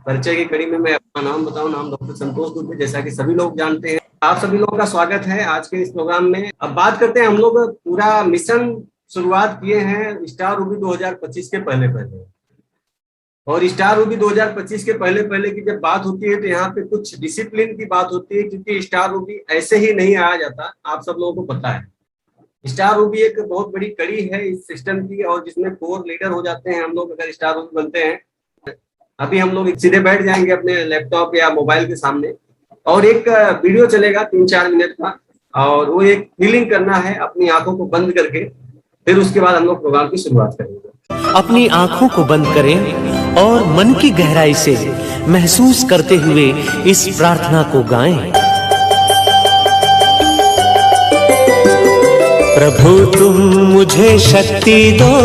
परिचय की कड़ी में मैं अपना नाम बताऊं। नाम डॉक्टर संतोष दुबे, जैसा कि सभी लोग जानते हैं। आप सभी लोगों का स्वागत है आज के इस प्रोग्राम में। अब बात करते हैं, हम लोग पूरा मिशन शुरुआत किए हैं स्टार रूबी 2025 के पहले पहले। और स्टार रूबी 2025 के पहले पहले की जब बात होती है तो यहाँ पे कुछ डिसिप्लिन की बात होती है, क्योंकि स्टार रूबी ऐसे ही नहीं आया जाता, आप सब लोगों को पता है। स्टार रूबी एक बहुत बड़ी कड़ी है इस सिस्टम की, और जिसमें कोर लीडर हो जाते हैं हम लोग अगर स्टार रूबी बनते हैं। अभी हम लोग सीधे बैठ जाएंगे अपने लैपटॉप या मोबाइल के सामने, और एक वीडियो चलेगा 3-4 मिनट का, और वो एक फीलिंग करना है अपनी आंखों को बंद करके। फिर उसके बाद हम लोग प्रोग्राम की शुरुआत करेंगे। अपनी आंखों को बंद करें और मन की गहराई से महसूस करते हुए इस प्रार्थना को गाएं। प्रभु तुम मुझे शक्ति दो,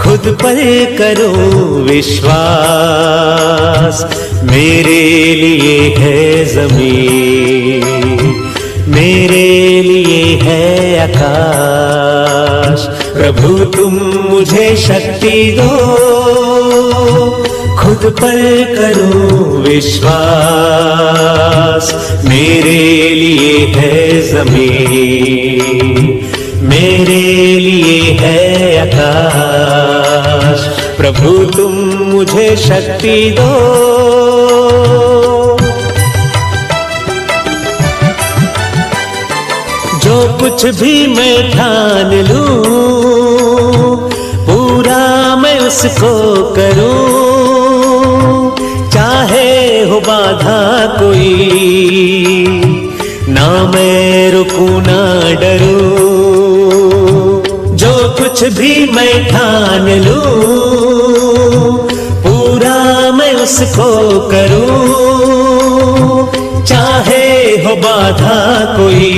खुद पर करो विश्वास। मेरे लिए है ज़मीन, मेरे लिए है आकाश। प्रभु तुम मुझे शक्ति दो, खुद पर करो विश्वास। मेरे लिए है ज़मीन, मेरे लिए है आकाश। प्रभु तुम मुझे शक्ति दो। जो कुछ भी मैं ठान लूं, पूरा मैं उसको करूं। चाहे हो बाधा कोई, ना मैं रुकूं ना डरूं। जो कुछ भी मैं ठान लूं, पूरा मैं उसको करूं। चाहे हो बाधा कोई,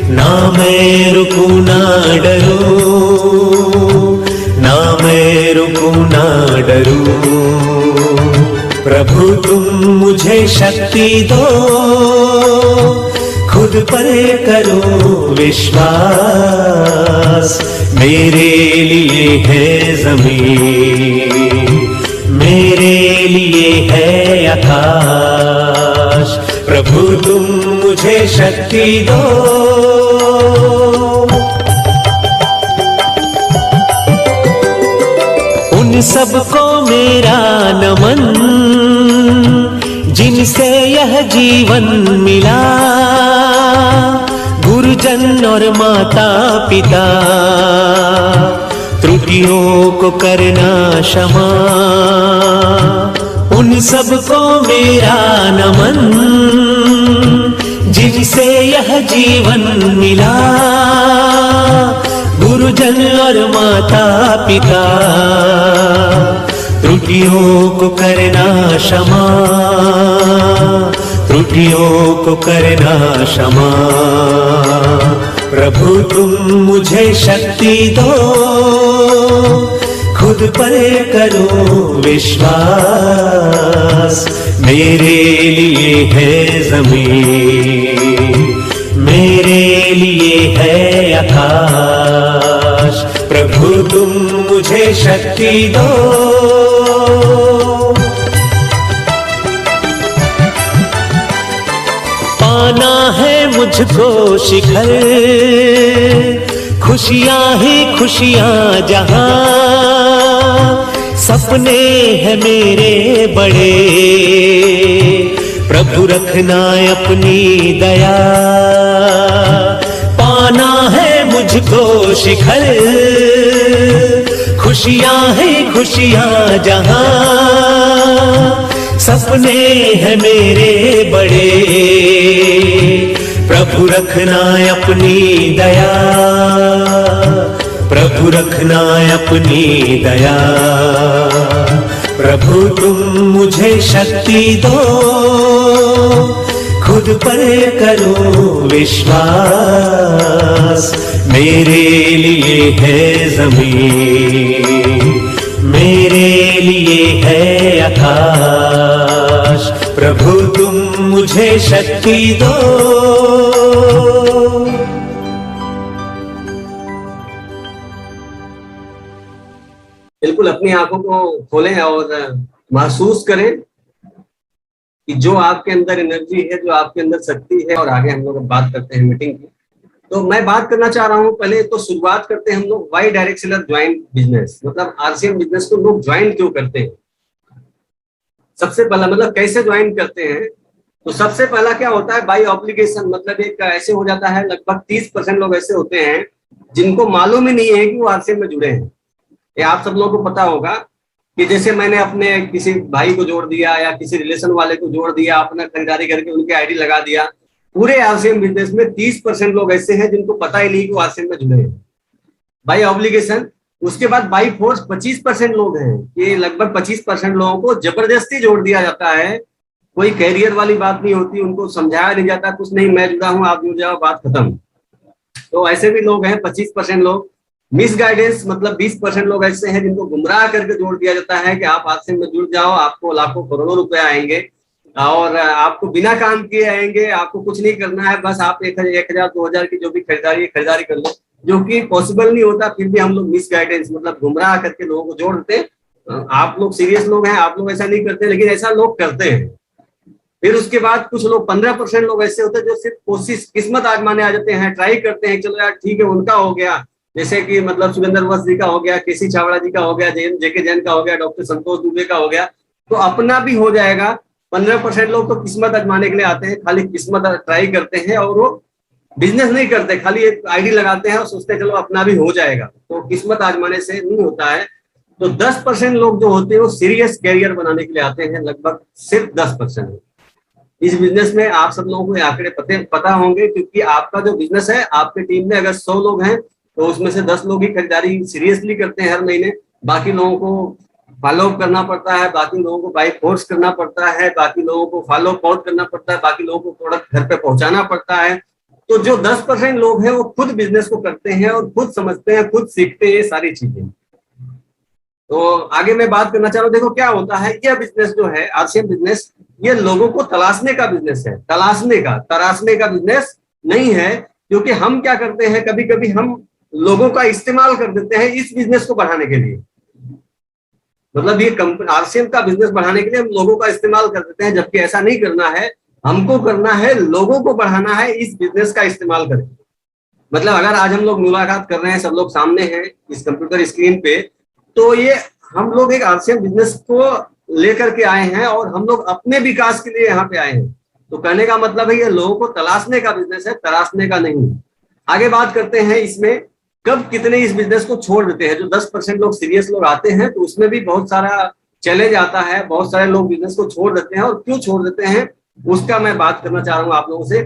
ना मैं रुकूं ना डरूं, ना मैं रुकूं ना डरूं। प्रभु तुम मुझे शक्ति दो, खुद पर करो विश्वास। मेरे लिए है ज़मीन, मेरे लिए है आकाश। प्रभु तुम मुझे शक्ति दो। उन सबको मेरा नमन, जिनसे यह जीवन मिला। गुरुजन और माता पिता, त्रुटियों को करना क्षमा। उन सबको मेरा नमन, जिनसे यह जीवन मिला। गुरुजन और माता पिता, त्रुटियों को करना क्षमा, त्रुटियों को करना क्षमा। प्रभु तुम मुझे शक्ति दो, खुद पर करो विश्वास। मेरे लिए है ज़मीन, मेरे लिए है आकाश। प्रभु तुम मुझे शक्ति दो। पाना है मुझको शिखर, खुशियां ही खुशियां जहां। सपने हैं मेरे बड़े, प्रभु रखना अपनी दया। पाना है मुझको शिखर, खुशियां ही खुशियां जहां। सपने हैं मेरे बड़े, प्रभु रखना अपनी दया। प्रभु रखना अपनी दया। प्रभु तुम मुझे शक्ति दो, खुद पर करो विश्वास। मेरे लिए है ज़मीन, मेरे लिए है आकाश। प्रभु तुम मुझे शक्ति दो। बिल्कुल, अब अपनी आंखों को खोलें और महसूस करें कि जो आपके अंदर एनर्जी है, जो आपके अंदर शक्ति है। और आगे हम लोग बात करते हैं मीटिंग की। तो मैं बात करना चाह रहा हूं, पहले तो शुरुआत करते हैं हम लोग why direct seller join business, मतलब आरसीएम बिजनेस को लोग ज्वाइन क्यों करते हैं। सबसे पहला मतलब कैसे ज्वाइन करते हैं, तो सबसे पहला क्या होता है, बाई ऑब्लिगेशन। मतलब एक ऐसे हो जाता है, लगभग 30% लोग ऐसे होते हैं जिनको मालूम ही नहीं है कि वो आरसीएम में जुड़े हैं। ये आप सब लोगों को पता होगा कि जैसे मैंने अपने किसी भाई को जोड़ दिया या किसी रिलेशन वाले को जोड़ दिया, अपना खरीदारी करके उनके आईडी लगा दिया। पूरे आरसीएम बिजनेस में 30% लोग ऐसे हैं जिनको पता ही नहीं कि वो आरसीएम में जुड़े हैं बाई ऑब्लिगेशन। उसके बाद बाई फोर्स 25% लोग हैं, ये लगभग 25% लोगों को जबरदस्ती जोड़ दिया जाता है। कोई कैरियर वाली बात नहीं होती, उनको समझाया नहीं जाता, कुछ नहीं मैं जुड़ा हूं आप जुड़ जाओ, बात खत्म। तो ऐसे भी लोग हैं 25% लोग। मिस गाइडेंस मतलब 20% लोग ऐसे हैं जिनको गुमराह करके जोड़ दिया जाता है कि आप आरसीएम में जुड़ जाओ, आपको लाखों करोड़ों रुपए आएंगे और आपको बिना काम किए आएंगे, आपको कुछ नहीं करना है, बस आप 1,000 2,000 की जो भी खरीदारी कर लो, जो कि पॉसिबल नहीं होता। फिर भी हम लोग मिस गाइडेंस मतलब गुमराह करके लोगों को जोड़ देते हैं। आप लोग सीरियस लोग हैं, आप लोग ऐसा नहीं करते, लेकिन ऐसा लोग करते हैं। फिर उसके बाद कुछ लोग 15% लोग ऐसे होते हैं जो सिर्फ कोशिश किस्मत आजमाने आ जाते हैं, ट्राई करते हैं, चलो यार ठीक है उनका हो गया, जैसे कि मतलब सुरेंद्र वत्स जी का हो गया, केसी चावड़ा जी का हो गया, जेके जैन का हो गया, डॉक्टर संतोष दुबे का हो गया, तो अपना भी हो जाएगा। 15% लोग तो किस्मत आजमाने के लिए आते हैं, खाली किस्मत ट्राई करते हैं और वो बिजनेस नहीं करते, खाली एक आईडी लगाते हैं और सोचते हैं चलो अपना भी हो जाएगा, तो किस्मत आजमाने से नहीं होता है। तो 10% लोग जो होते हैं वो सीरियस कैरियर बनाने के लिए आते हैं, लगभग सिर्फ 10%। इस बिजनेस में आप सब लोगों को ये आंकड़े पता होंगे, क्योंकि आपका जो बिजनेस है, आपके टीम में अगर 100 लोग हैं तो उसमें से 10 लोग ही खरीदारी सीरियसली करते हैं हर महीने, बाकी लोगों को फॉलो अप करना पड़ता है, बाकी लोगों को बाई फोर्स करना पड़ता है, बाकी लोगों को फॉलो अप आउट करना पड़ता है, बाकी लोगों को प्रोडक्ट घर पे पहुंचाना पड़ता है। तो जो 10% लोग हैं वो खुद बिजनेस को करते हैं और खुद समझते हैं, खुद सीखते हैं ये सारी चीजें। तो आगे मैं बात करना चाह रहा हूँ, देखो क्या होता है, यह बिजनेस जो है आरसीएम बिजनेस, ये लोगों को तलाशने का बिजनेस है, तराशने का बिजनेस नहीं है। क्योंकि हम क्या करते हैं, कभी कभी हम लोगों का इस्तेमाल कर देते हैं इस बिजनेस को बढ़ाने के लिए। मतलब ये आरसीएम का बिजनेस बढ़ाने के लिए हम लोगों का इस्तेमाल कर देते हैं, जबकि ऐसा नहीं करना है। हमको करना है, लोगों को बढ़ाना है इस बिजनेस का इस्तेमाल करके। मतलब अगर आज हम लोग मुलाकात कर रहे हैं, सब लोग सामने हैं इस कंप्यूटर स्क्रीन पे, तो ये हम लोग एक आरसीएम बिजनेस को लेकर के आए हैं और हम लोग अपने विकास के लिए यहाँ पे आए हैं। तो कहने का मतलब है ये लोगों को तलाशने का बिजनेस है, तराशने का नहीं। आगे बात करते हैं इसमें कब कितने इस बिजनेस को छोड़ देते हैं। जो 10% लोग सीरियस लोग आते हैं तो उसमें भी बहुत सारा चैलेंज आता है, बहुत सारे लोग बिजनेस को छोड़ देते हैं। और क्यों छोड़ देते हैं उसका मैं बात करना चाह रहा हूँ आप लोगों से।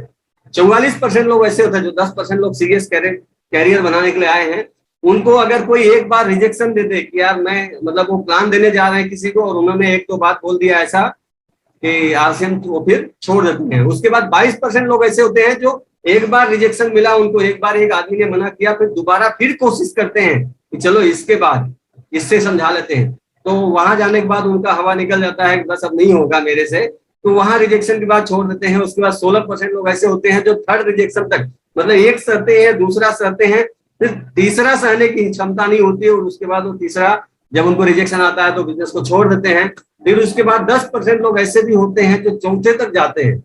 44% लोग ऐसे होते हैं, जो 10% लोग सीरियस कैरियर बनाने के लिए आए हैं, उनको अगर कोई एक बार रिजेक्शन दे दे कि यार मैं मतलब वो प्लान देने जा रहे हैं किसी को और उन्होंने एक तो बात बोल दिया ऐसा कि आरसीएम, वो फिर छोड़ देते हैं। उसके बाद 22% लोग ऐसे होते हैं जो एक बार रिजेक्शन मिला उनको, एक बार एक आदमी ने मना किया, फिर दोबारा फिर कोशिश करते हैं कि चलो इसके बाद इससे समझा लेते हैं। तो वहां जाने के बाद उनका हवा निकल जाता है कि बस अब नहीं होगा मेरे से, तो वहां रिजेक्शन के बाद छोड़ देते हैं। उसके बाद 16% लोग ऐसे होते हैं जो थर्ड रिजेक्शन तक, मतलब एक सहते हैं, दूसरा सहते हैं, फिर तीसरा सहने की क्षमता नहीं होती है और उसके बाद वो तीसरा जब उनको रिजेक्शन आता है तो बिजनेस को छोड़ देते हैं। फिर उसके बाद 10% लोग ऐसे भी होते हैं जो चौथे तक जाते हैं,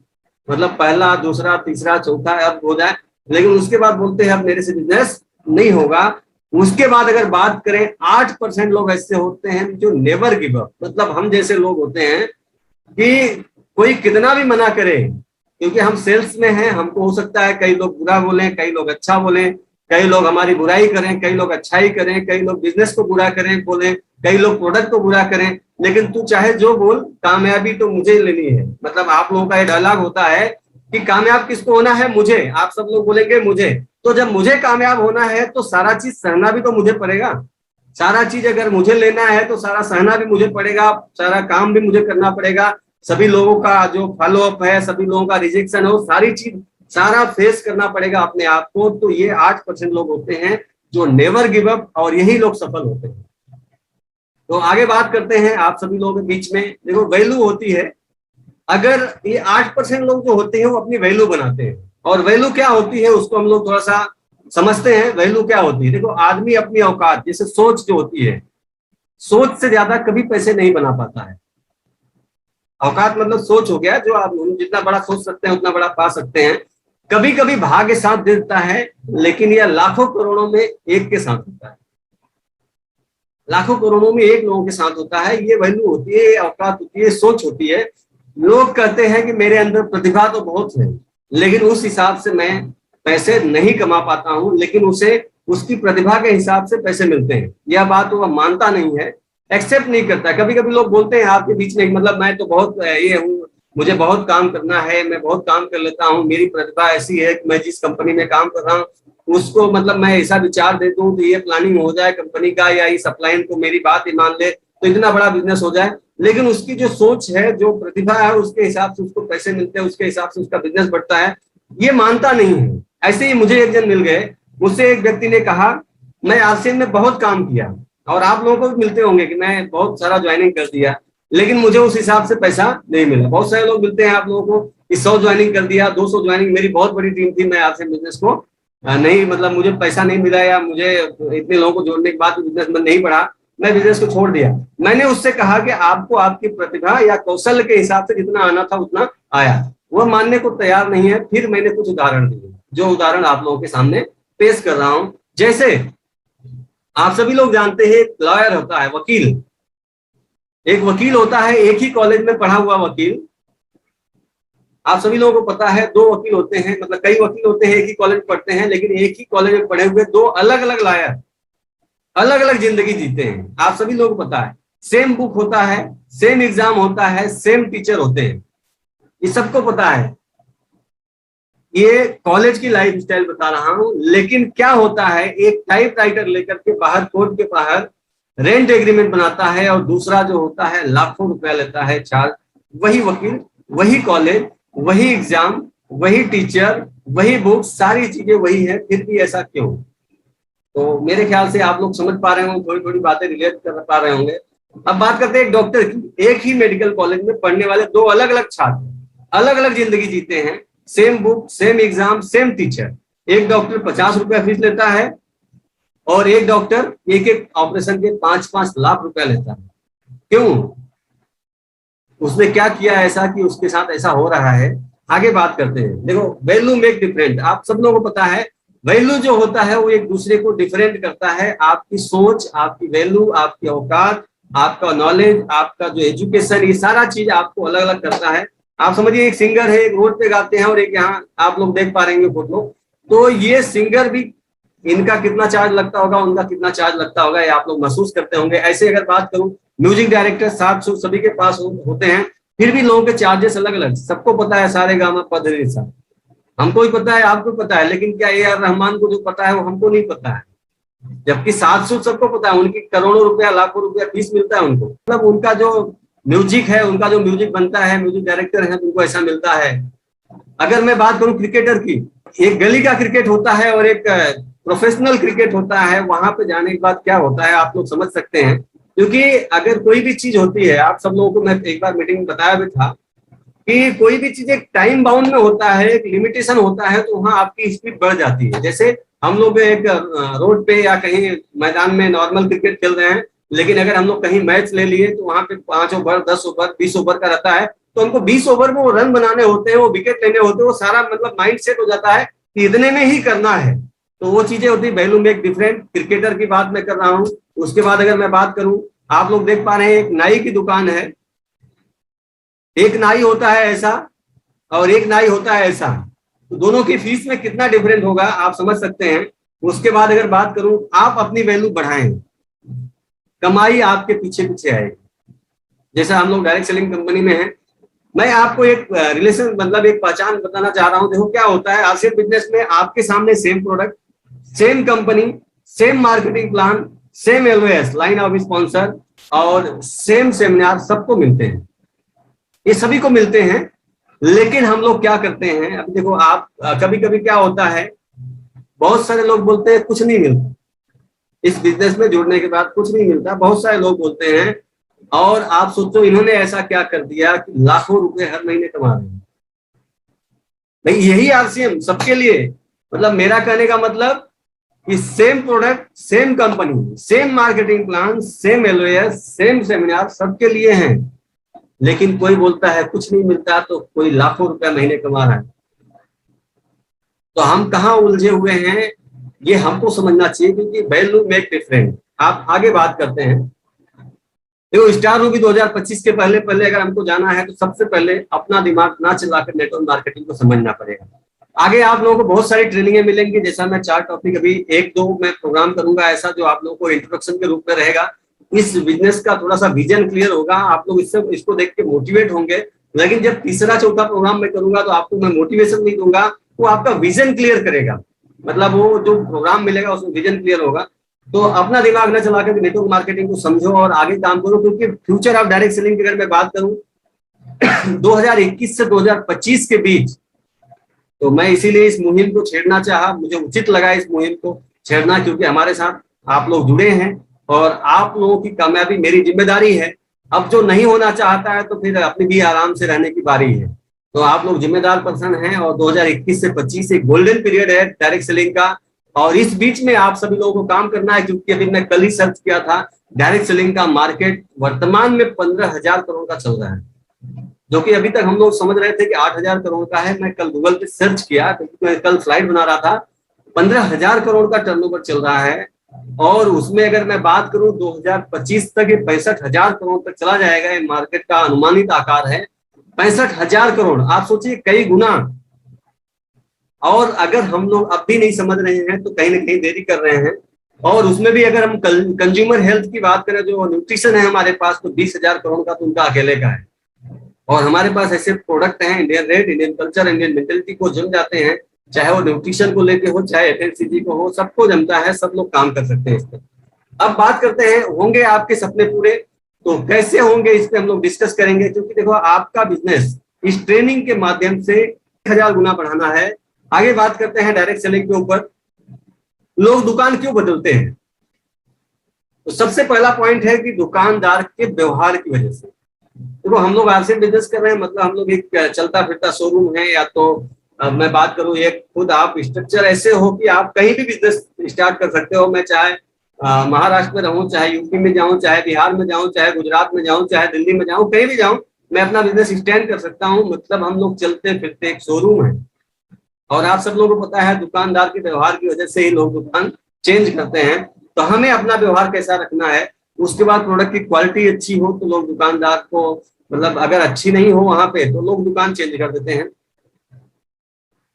मतलब पहला, दूसरा, तीसरा, चौथा अब हो जाए, लेकिन उसके बाद बोलते हैं अब मेरे से बिजनेस नहीं होगा। उसके बाद अगर बात करें 8% लोग ऐसे होते हैं जो नेवर गिव अप, मतलब हम जैसे लोग होते हैं कि कोई कितना भी मना करे, क्योंकि हम सेल्स में हैं, हमको हो सकता है कई लोग बुरा बोलें, कई लोग अच्छा बोलें, कई लोग हमारी बुराई करें, कई लोग अच्छाई करें, कई लोग बिजनेस को बुरा करें बोलें, कई लोग प्रोडक्ट को बुरा करें, लेकिन तू चाहे जो बोल, कामयाबी तो मुझे लेनी है। मतलब आप लोगों का ये डायलॉग होता है कि कामयाब किसको होना है, मुझे। आप सब लोग बोलेंगे मुझे, तो जब मुझे कामयाब होना है तो सारा चीज सहना भी तो मुझे पड़ेगा। सारा चीज अगर मुझे लेना है तो सारा सहना भी मुझे पड़ेगा, सारा काम भी मुझे करना पड़ेगा, सभी लोगों का जो फॉलो अप है, सभी लोगों का रिजेक्शन है, वो सारी चीज सारा फेस करना पड़ेगा अपने आप को। तो ये 8% लोग होते हैं जो नेवर गिव अप, और यही लोग सफल होते हैं। तो आगे बात करते हैं आप सभी लोगों के बीच में। देखो वैल्यू होती है, अगर ये 8% लोग जो होते हैं वो अपनी वैल्यू बनाते हैं, और वैल्यू क्या होती है उसको हम लोग थोड़ा सा समझते हैं। वैल्यू क्या होती है, देखो आदमी अपनी औकात, जैसे सोच जो होती है, सोच से ज्यादा कभी पैसे नहीं बना पाता है। औकात मतलब सोच हो गया, जो आप जितना बड़ा सोच सकते हैं उतना बड़ा पा सकते हैं। कभी कभी भाग्य साथ देता है, लेकिन यह लाखों करोड़ों में एक के साथ होता है। लाखों करोड़ों में एक लोगों के साथ होता है। ये वैल्यू होती है, औकात होती है, सोच होती है। लोग कहते हैं कि मेरे अंदर प्रतिभा तो बहुत है, लेकिन उस हिसाब से मैं पैसे नहीं कमा पाता हूं, लेकिन उसे उसकी प्रतिभा के हिसाब से पैसे मिलते हैं। यह बात वो मानता नहीं है, एक्सेप्ट नहीं करता। कभी कभी लोग बोलते हैं आपके बीच में, मतलब मैं तो बहुत ये हूँ, मुझे बहुत काम करना है, मैं बहुत काम कर लेता हूँ, मेरी प्रतिभा ऐसी है कि मैं जिस कंपनी में काम कर रहा हूँ उसको मतलब मैं ऐसा विचार दे दूं तो ये प्लानिंग हो जाए कंपनी का, या इस अपलाइन को मेरी बात ही मान ले तो इतना बड़ा बिजनेस हो जाए। लेकिन उसकी जो सोच है, जो प्रतिभा है, उसके हिसाब से उसको पैसे मिलते हैं, उसके हिसाब से उसका बिजनेस बढ़ता है, ये मानता नहीं है। ऐसे ही मुझे एक जन मिल गए, मुझसे एक व्यक्ति ने कहा मैं आसिम में बहुत काम किया, और आप लोगों को भी मिलते होंगे कि मैं बहुत सारा ज्वाइनिंग कर दिया, लेकिन मुझे उस हिसाब से पैसा नहीं मिला। बहुत सारे लोग मिलते हैं आप लोगों को कि 100 ज्वाइनिंग कर दिया, 200 ज्वाइनिंग, मेरी बहुत बड़ी टीम थी, मैं आपसे बिजनेस को नहीं, मतलब मुझे पैसा नहीं मिला, या मुझे इतने लोगों को जोड़ने के बाद बिजनेस में नहीं बढ़ा, मैं बिजनेस को छोड़ दिया। मैंने उससे कहा कि आपको आपकी प्रतिभा या कौशल के हिसाब से जितना आना था उतना आया। वह मानने को तैयार नहीं है। फिर मैंने कुछ उदाहरण दिए, जो उदाहरण आप लोगों के सामने पेश कर रहा हूं। जैसे आप सभी लोग जानते हैं लॉयर होता है, वकील। एक वकील होता है, एक ही कॉलेज में पढ़ा हुआ वकील। आप सभी लोगों को पता है 2 वकील होते हैं, मतलब कई वकील होते हैं, एक ही कॉलेज पढ़ते हैं, लेकिन एक ही कॉलेज में पढ़े हुए 2 अलग अलग लॉयर अलग अलग जिंदगी जीते हैं। आप सभी लोगों को पता है, सेम बुक होता है, सेम एग्जाम होता है, सेम टीचर होते हैं, ये सबको पता है। ये कॉलेज की लाइफ स्टाइल बता रहा हूं। लेकिन क्या होता है, एक टाइपराइटर लेकर के बाहर, कोर्ट के बाहर रेंट एग्रीमेंट बनाता है, और दूसरा जो होता है लाखों रुपया लेता है चार्ज। वही वकील, वही कॉलेज, वही एग्जाम, वही टीचर, वही बुक, सारी चीजें वही है, फिर भी ऐसा क्यों? तो मेरे ख्याल से आप लोग समझ पा रहे होंगे, थोड़ी थोड़ी बातें रिलेट कर पा रहे होंगे। अब बात करते हैं एक डॉक्टर की। एक ही मेडिकल कॉलेज में पढ़ने वाले 2 अलग अलग छात्र अलग अलग जिंदगी जीते हैं, same book, same exam, same teacher. एक डॉक्टर 50 रुपया फीस लेता है, और एक डॉक्टर एक एक ऑपरेशन के 5-5 लाख रुपया लेता है। क्यों? उसने क्या किया ऐसा कि उसके साथ ऐसा हो रहा है? आगे बात करते हैं। देखो, वैल्यू मेक डिफरेंट, आप सब लोगों को पता है। वैल्यू जो होता है वो एक दूसरे को डिफरेंट करता है। आपकी सोच, आपकी वैल्यू, आपकी औकात, आपका नॉलेज, आपका जो एजुकेशन, ये सारा चीज आपको अलग अलग करता है। आप समझिए एक सिंगर है, एक रोड पे गाते हैं, और एक यहाँ आप लोग देख पा रहे हैं फोटो। तो ये सिंगर भी, इनका कितना चार्ज लगता होगा, उनका कितना चार्ज लगता होगा, ये आप लोग महसूस करते होंगे। ऐसे अगर बात करूं, म्यूजिक डायरेक्टर 700 सभी के पास होते हैं, फिर भी लोगों के चार्जेस अलग अलग। सबको पता है सारे गामा पद रे सा, हमको ही पता है, आपको पता है, लेकिन क्या ए आर रहमान को जो पता है वो हमको नहीं पता है। जबकि 700 सबको पता है, उनकी करोड़ों रुपया, लाखों रुपया फीस मिलता है उनको। मतलब उनका जो म्यूजिक है, उनका जो म्यूजिक बनता है, म्यूजिक डायरेक्टर है, उनको ऐसा मिलता है। अगर मैं बात करूं क्रिकेटर की, एक गली का क्रिकेट होता है और एक प्रोफेशनल क्रिकेट होता है। वहां पे जाने के बाद क्या होता है आप लोग समझ सकते हैं। क्योंकि अगर कोई भी चीज होती है, आप सब लोगों को मैं एक बार मीटिंग में बताया भी था कि कोई भी चीज एक टाइम बाउंड में होता है, एक लिमिटेशन होता है, तो वहां आपकी स्पीड बढ़ जाती है। जैसे हम लोग एक रोड पे या कहीं मैदान में नॉर्मल क्रिकेट खेल रहे हैं, लेकिन अगर हम लोग कहीं मैच ले लिए तो वहां पे 5 ओवर, 10 ओवर, 20 ओवर का रहता है, तो हमको 20 ओवर में वो रन बनाने होते हैं, वो विकेट लेने होते हैं, वो सारा मतलब माइंड सेट हो जाता है कि इतने में ही करना है। तो वो चीजें होती है, वैल्यू मेक डिफरेंट। क्रिकेटर की बात मैं कर रहा हूँ। उसके बाद अगर मैं बात करूं, आप लोग देख पा रहे हैं एक नाई की दुकान है। एक नाई होता है ऐसा और एक नाई होता है ऐसा, तो दोनों की फीस में कितना डिफरेंट होगा आप समझ सकते हैं। उसके बाद अगर बात करूं, आप अपनी वैल्यू बढ़ाएं, कमाई आपके पीछे पीछे आएगी। जैसे हम लोग डायरेक्ट सेलिंग कंपनी में हैं, मैं आपको एक रिलेशन, मतलब एक पहचान बताना चाह रहा हूं। देखो क्या होता है, आरसीएफ बिजनेस में आपके सामने same product, same company, same marketing plan, same LOS, line of sponsor, और सेम सेमिनार सबको मिलते हैं, ये सभी को मिलते हैं। लेकिन हम लोग क्या करते हैं, अब देखो आप, कभी कभी क्या होता है, बहुत सारे लोग बोलते हैं कुछ नहीं मिलता, इस बिजनेस में जुड़ने के बाद कुछ नहीं मिलता, बहुत सारे लोग बोलते हैं। और आप सोचो इन्होंने ऐसा क्या कर दिया कि लाखों रुपए हर महीने कमा रहे हैं। भाई यही आरसीएम सबके लिए, मतलब मेरा कहने का मतलब कि same product, same company, same marketing plan, same LOS, same seminar सबके लिए हैं, लेकिन कोई बोलता है कुछ नहीं मिलता, तो कोई लाखों रुपया महीने कमा रहा है। तो हम कहाँ उलझे हुए हैं, ये हमको समझना चाहिए, क्योंकि वैल्यू मेक डिफरेंट। आप आगे बात करते हैं। देखो, स्टार रूबी 2025 के पहले पहले अगर हमको जाना है तो सबसे पहले अपना दिमाग ना चलाकर नेटवर्क मार्केटिंग को समझना पड़ेगा। आगे आप लोगों को बहुत सारी ट्रेनिंगें मिलेंगी, जैसा मैं 4 टॉपिक अभी 1-2 मैं प्रोग्राम करूंगा ऐसा, जो आप लोगों को इंट्रोडक्शन के रूप में रहेगा। इस बिजनेस का थोड़ा सा विजन क्लियर होगा, आप लोग इसको देख के मोटिवेट होंगे। लेकिन जब तीसरा चौथा प्रोग्राम मैं करूंगा तो आपको मैं मोटिवेशन नहीं दूंगा, वो आपका विजन क्लियर करेगा। मतलब वो जो प्रोग्राम मिलेगा उसमें विजन क्लियर होगा। तो अपना दिमाग न चला कर नेटवर्क मार्केटिंग को समझो और आगे काम करो, क्योंकि फ्यूचर ऑफ डायरेक्ट सेलिंग की अगर मैं बात करूं 2021 से 2025 के बीच, तो मैं इसीलिए इस मुहिम को छेड़ना चाहा, मुझे उचित लगा इस मुहिम को छेड़ना, क्योंकि हमारे साथ आप लोग जुड़े हैं और आप लोगों की कामयाबी मेरी जिम्मेदारी है। अब जो नहीं होना चाहता है तो फिर अपनी भी आराम से रहने की बारी है। तो आप लोग जिम्मेदार पर्सन हैं और 2021 से 25 एक गोल्डन पीरियड है डायरेक्ट सेलिंग का, और इस बीच में आप सभी लोगों को काम करना है, क्योंकि अभी मैं कल ही सर्च किया था, डायरेक्ट सेलिंग का मार्केट वर्तमान में 15,000 करोड़ का चल रहा है, जो कि अभी तक हम लोग समझ रहे थे कि 8,000 करोड़ का है। मैं कल गूगल पे सर्च किया, क्योंकि मैं कल स्लाइड बना रहा था, 15,000 करोड़ का टर्नओवर चल रहा है। और उसमें अगर मैं बात करूं 2025 तक ये 65,000 करोड़ तक चला जाएगा। ये मार्केट का अनुमानित आकार है 65,000 करोड़। आप सोचिए कई गुना। और अगर हम लोग अब भी नहीं समझ रहे हैं तो कहीं ना कहीं देरी कर रहे हैं। और उसमें भी अगर हम कंज्यूमर हेल्थ की बात करें, जो न्यूट्रिशन है हमारे पास, तो 20,000 करोड़ का तो उनका अकेले का है। और हमारे पास ऐसे प्रोडक्ट हैं, Indian rate, Indian culture, Indian mentality को जम जाते हैं, चाहे वो न्यूट्रिशन को लेके हो, चाहे एफएमसीजी को हो, सबको जमता है, सब लोग काम कर सकते हैं इस पर। अब बात करते हैं, होंगे आपके सपने पूरे? तो कैसे होंगे इस पे हम लोग डिस्कस करेंगे, क्योंकि देखो आपका बिजनेस इस ट्रेनिंग के माध्यम से 1,000 गुना बढ़ाना है। आगे बात करते हैं डायरेक्ट सेलिंग के ऊपर। लोग दुकान क्यों बदलते हैं? तो सबसे पहला पॉइंट है कि दुकानदार के व्यवहार की वजह से। देखो हम लोग आरसी बिजनेस कर रहे हैं, मतलब हम लोग एक चलता फिरता शोरूम है, या तो मैं बात करूं एक खुद आप स्ट्रक्चर ऐसे हो कि आप कहीं भी बिजनेस स्टार्ट कर सकते हो। मैं चाहे महाराष्ट्र में रहूं, चाहे यूपी में जाऊं, चाहे बिहार में जाऊं, चाहे गुजरात में जाऊं, चाहे दिल्ली में जाऊं, कहीं भी जाऊं, मैं अपना बिजनेस स्टैंड कर सकता हूं। मतलब हम लोग चलते फिरते एक शोरूम है। और आप सब लोगों को पता है दुकानदार के व्यवहार की वजह से ही लोग दुकान चेंज करते हैं। तो हमें अपना व्यवहार कैसा रखना है, उसके बाद प्रोडक्ट की क्वालिटी अच्छी हो तो लोग दुकानदार को, मतलब अगर अच्छी नहीं हो वहां पे तो लोग दुकान चेंज कर देते हैं।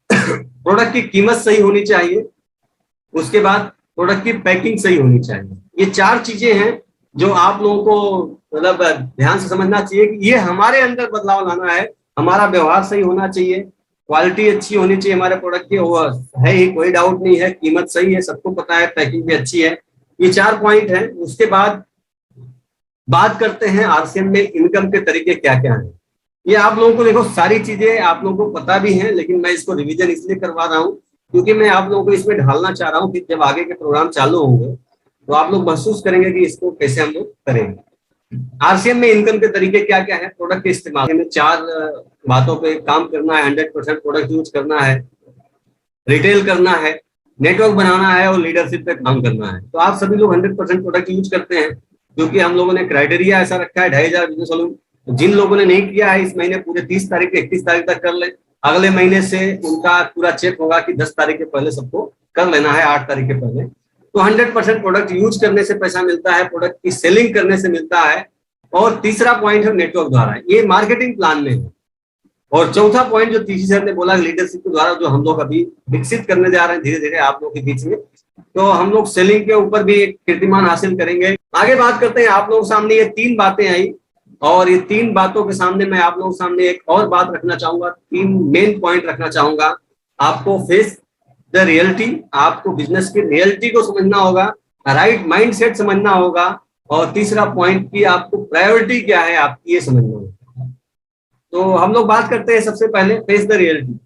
प्रोडक्ट की कीमत सही होनी चाहिए, उसके बाद प्रोडक्ट की पैकिंग सही होनी चाहिए। ये 4 चीजें हैं जो आप लोगों को मतलब ध्यान से समझना चाहिए कि ये हमारे अंदर बदलाव लाना है। हमारा व्यवहार सही होना चाहिए, क्वालिटी अच्छी होनी चाहिए हमारे प्रोडक्ट की, वो है ही, कोई डाउट नहीं है, कीमत सही है, सबको पता है, पैकिंग भी अच्छी है। ये 4 पॉइंट है। उसके बाद बात करते हैं आरसीएम में इनकम के तरीके क्या क्या हैं। ये आप लोगों को देखो सारी चीजें आप लोगों को पता भी हैं, लेकिन मैं इसको रिवीजन इसलिए करवा रहा हूँ क्योंकि मैं आप लोगों को इसमें ढालना चाह रहा हूँ कि जब आगे के प्रोग्राम चालू होंगे तो आप लोग महसूस करेंगे कि इसको कैसे हम लोग करेंगे। आरसीएम में इनकम के तरीके क्या क्या है। प्रोडक्ट के इस्तेमाल में 4 बातों पे काम करना है। 100% प्रोडक्ट यूज करना है, रिटेल करना है, नेटवर्क बनाना है और लीडरशिप पे काम करना है। तो आप सभी लोग 100% प्रोडक्ट यूज करते हैं, क्योंकि हम लोगों ने क्राइटेरिया ऐसा रखा है 2,500 बिजनेस वॉल्यूम। जिन लोगों ने नहीं किया है इस महीने पूरे 30 तारीख 31 तारीख तक कर ले। अगले महीने से उनका पूरा चेक होगा कि 10 तारीख के पहले सबको कर लेना है, 8 तारीख के पहले। तो 100% प्रोडक्ट यूज करने से पैसा मिलता है, प्रोडक्ट की सेलिंग करने से मिलता है। और तीसरा पॉइंट है नेटवर्क द्वारा, ये मार्केटिंग प्लान में है। और चौथा पॉइंट जो तीसरी सर ने बोला लीडरशिप के द्वारा, जो हम लोग अभी विकसित करने जा रहे हैं धीरे धीरे आप लोग के बीच में, तो हम लोग सेलिंग के ऊपर भी एक कीर्तिमान हासिल करेंगे। आगे बात करते हैं, आप लोगों के सामने ये 3 बातें आई और ये 3 बातों के सामने मैं आप लोगों के सामने एक और बात रखना चाहूंगा, 3 मेन पॉइंट रखना चाहूंगा। आपको फेस द रियलिटी, आपको बिजनेस की रियलिटी को समझना होगा, राइट माइंडसेट समझना होगा, और तीसरा पॉइंट की आपको प्रायोरिटी क्या है आपकी ये समझना होगा। तो हम लोग बात करते हैं सबसे पहले फेस द रियलिटी।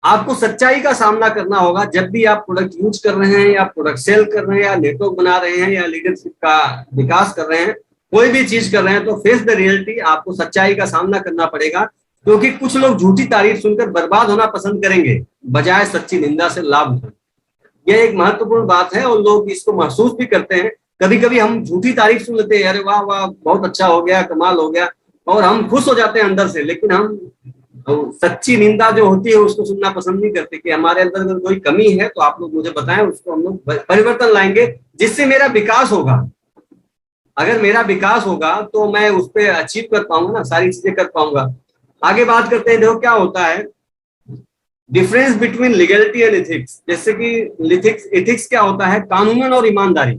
आपको सच्चाई का सामना करना होगा जब भी आप प्रोडक्ट यूज कर रहे हैं या प्रोडक्ट सेल कर रहे हैं या नेटवर्क बना रहे हैं या लीडरशिप का विकास कर रहे हैं, कोई भी चीज कर रहे हैं, तो फेस द रियलिटी, आपको सच्चाई का सामना करना पड़ेगा। क्योंकि कुछ लोग झूठी तारीफ सुनकर बर्बाद होना पसंद करेंगे बजाय सच्ची निंदा से लाभ उठाना। यह एक महत्वपूर्ण बात है और लोग इसको महसूस भी करते हैं। कभी कभी हम झूठी तारीफ सुन लेते हैं, अरे वाह वाह बहुत अच्छा हो गया, कमाल हो गया, और हम खुश हो जाते हैं अंदर से, लेकिन हम सच्ची निंदा जो होती है उसको सुनना पसंद नहीं करते कि हमारे अंदर अगर कोई कमी है तो आप लोग मुझे बताएं, उसको हम लोग परिवर्तन लाएंगे जिससे मेरा विकास होगा। अगर मेरा विकास होगा तो मैं उस पर अचीव कर पाऊंगा ना, सारी चीजें कर पाऊंगा। आगे बात करते हैं, देखो क्या होता है difference between legality and ethics. जैसे कि एथिक्स क्या होता है, कानून और ईमानदारी।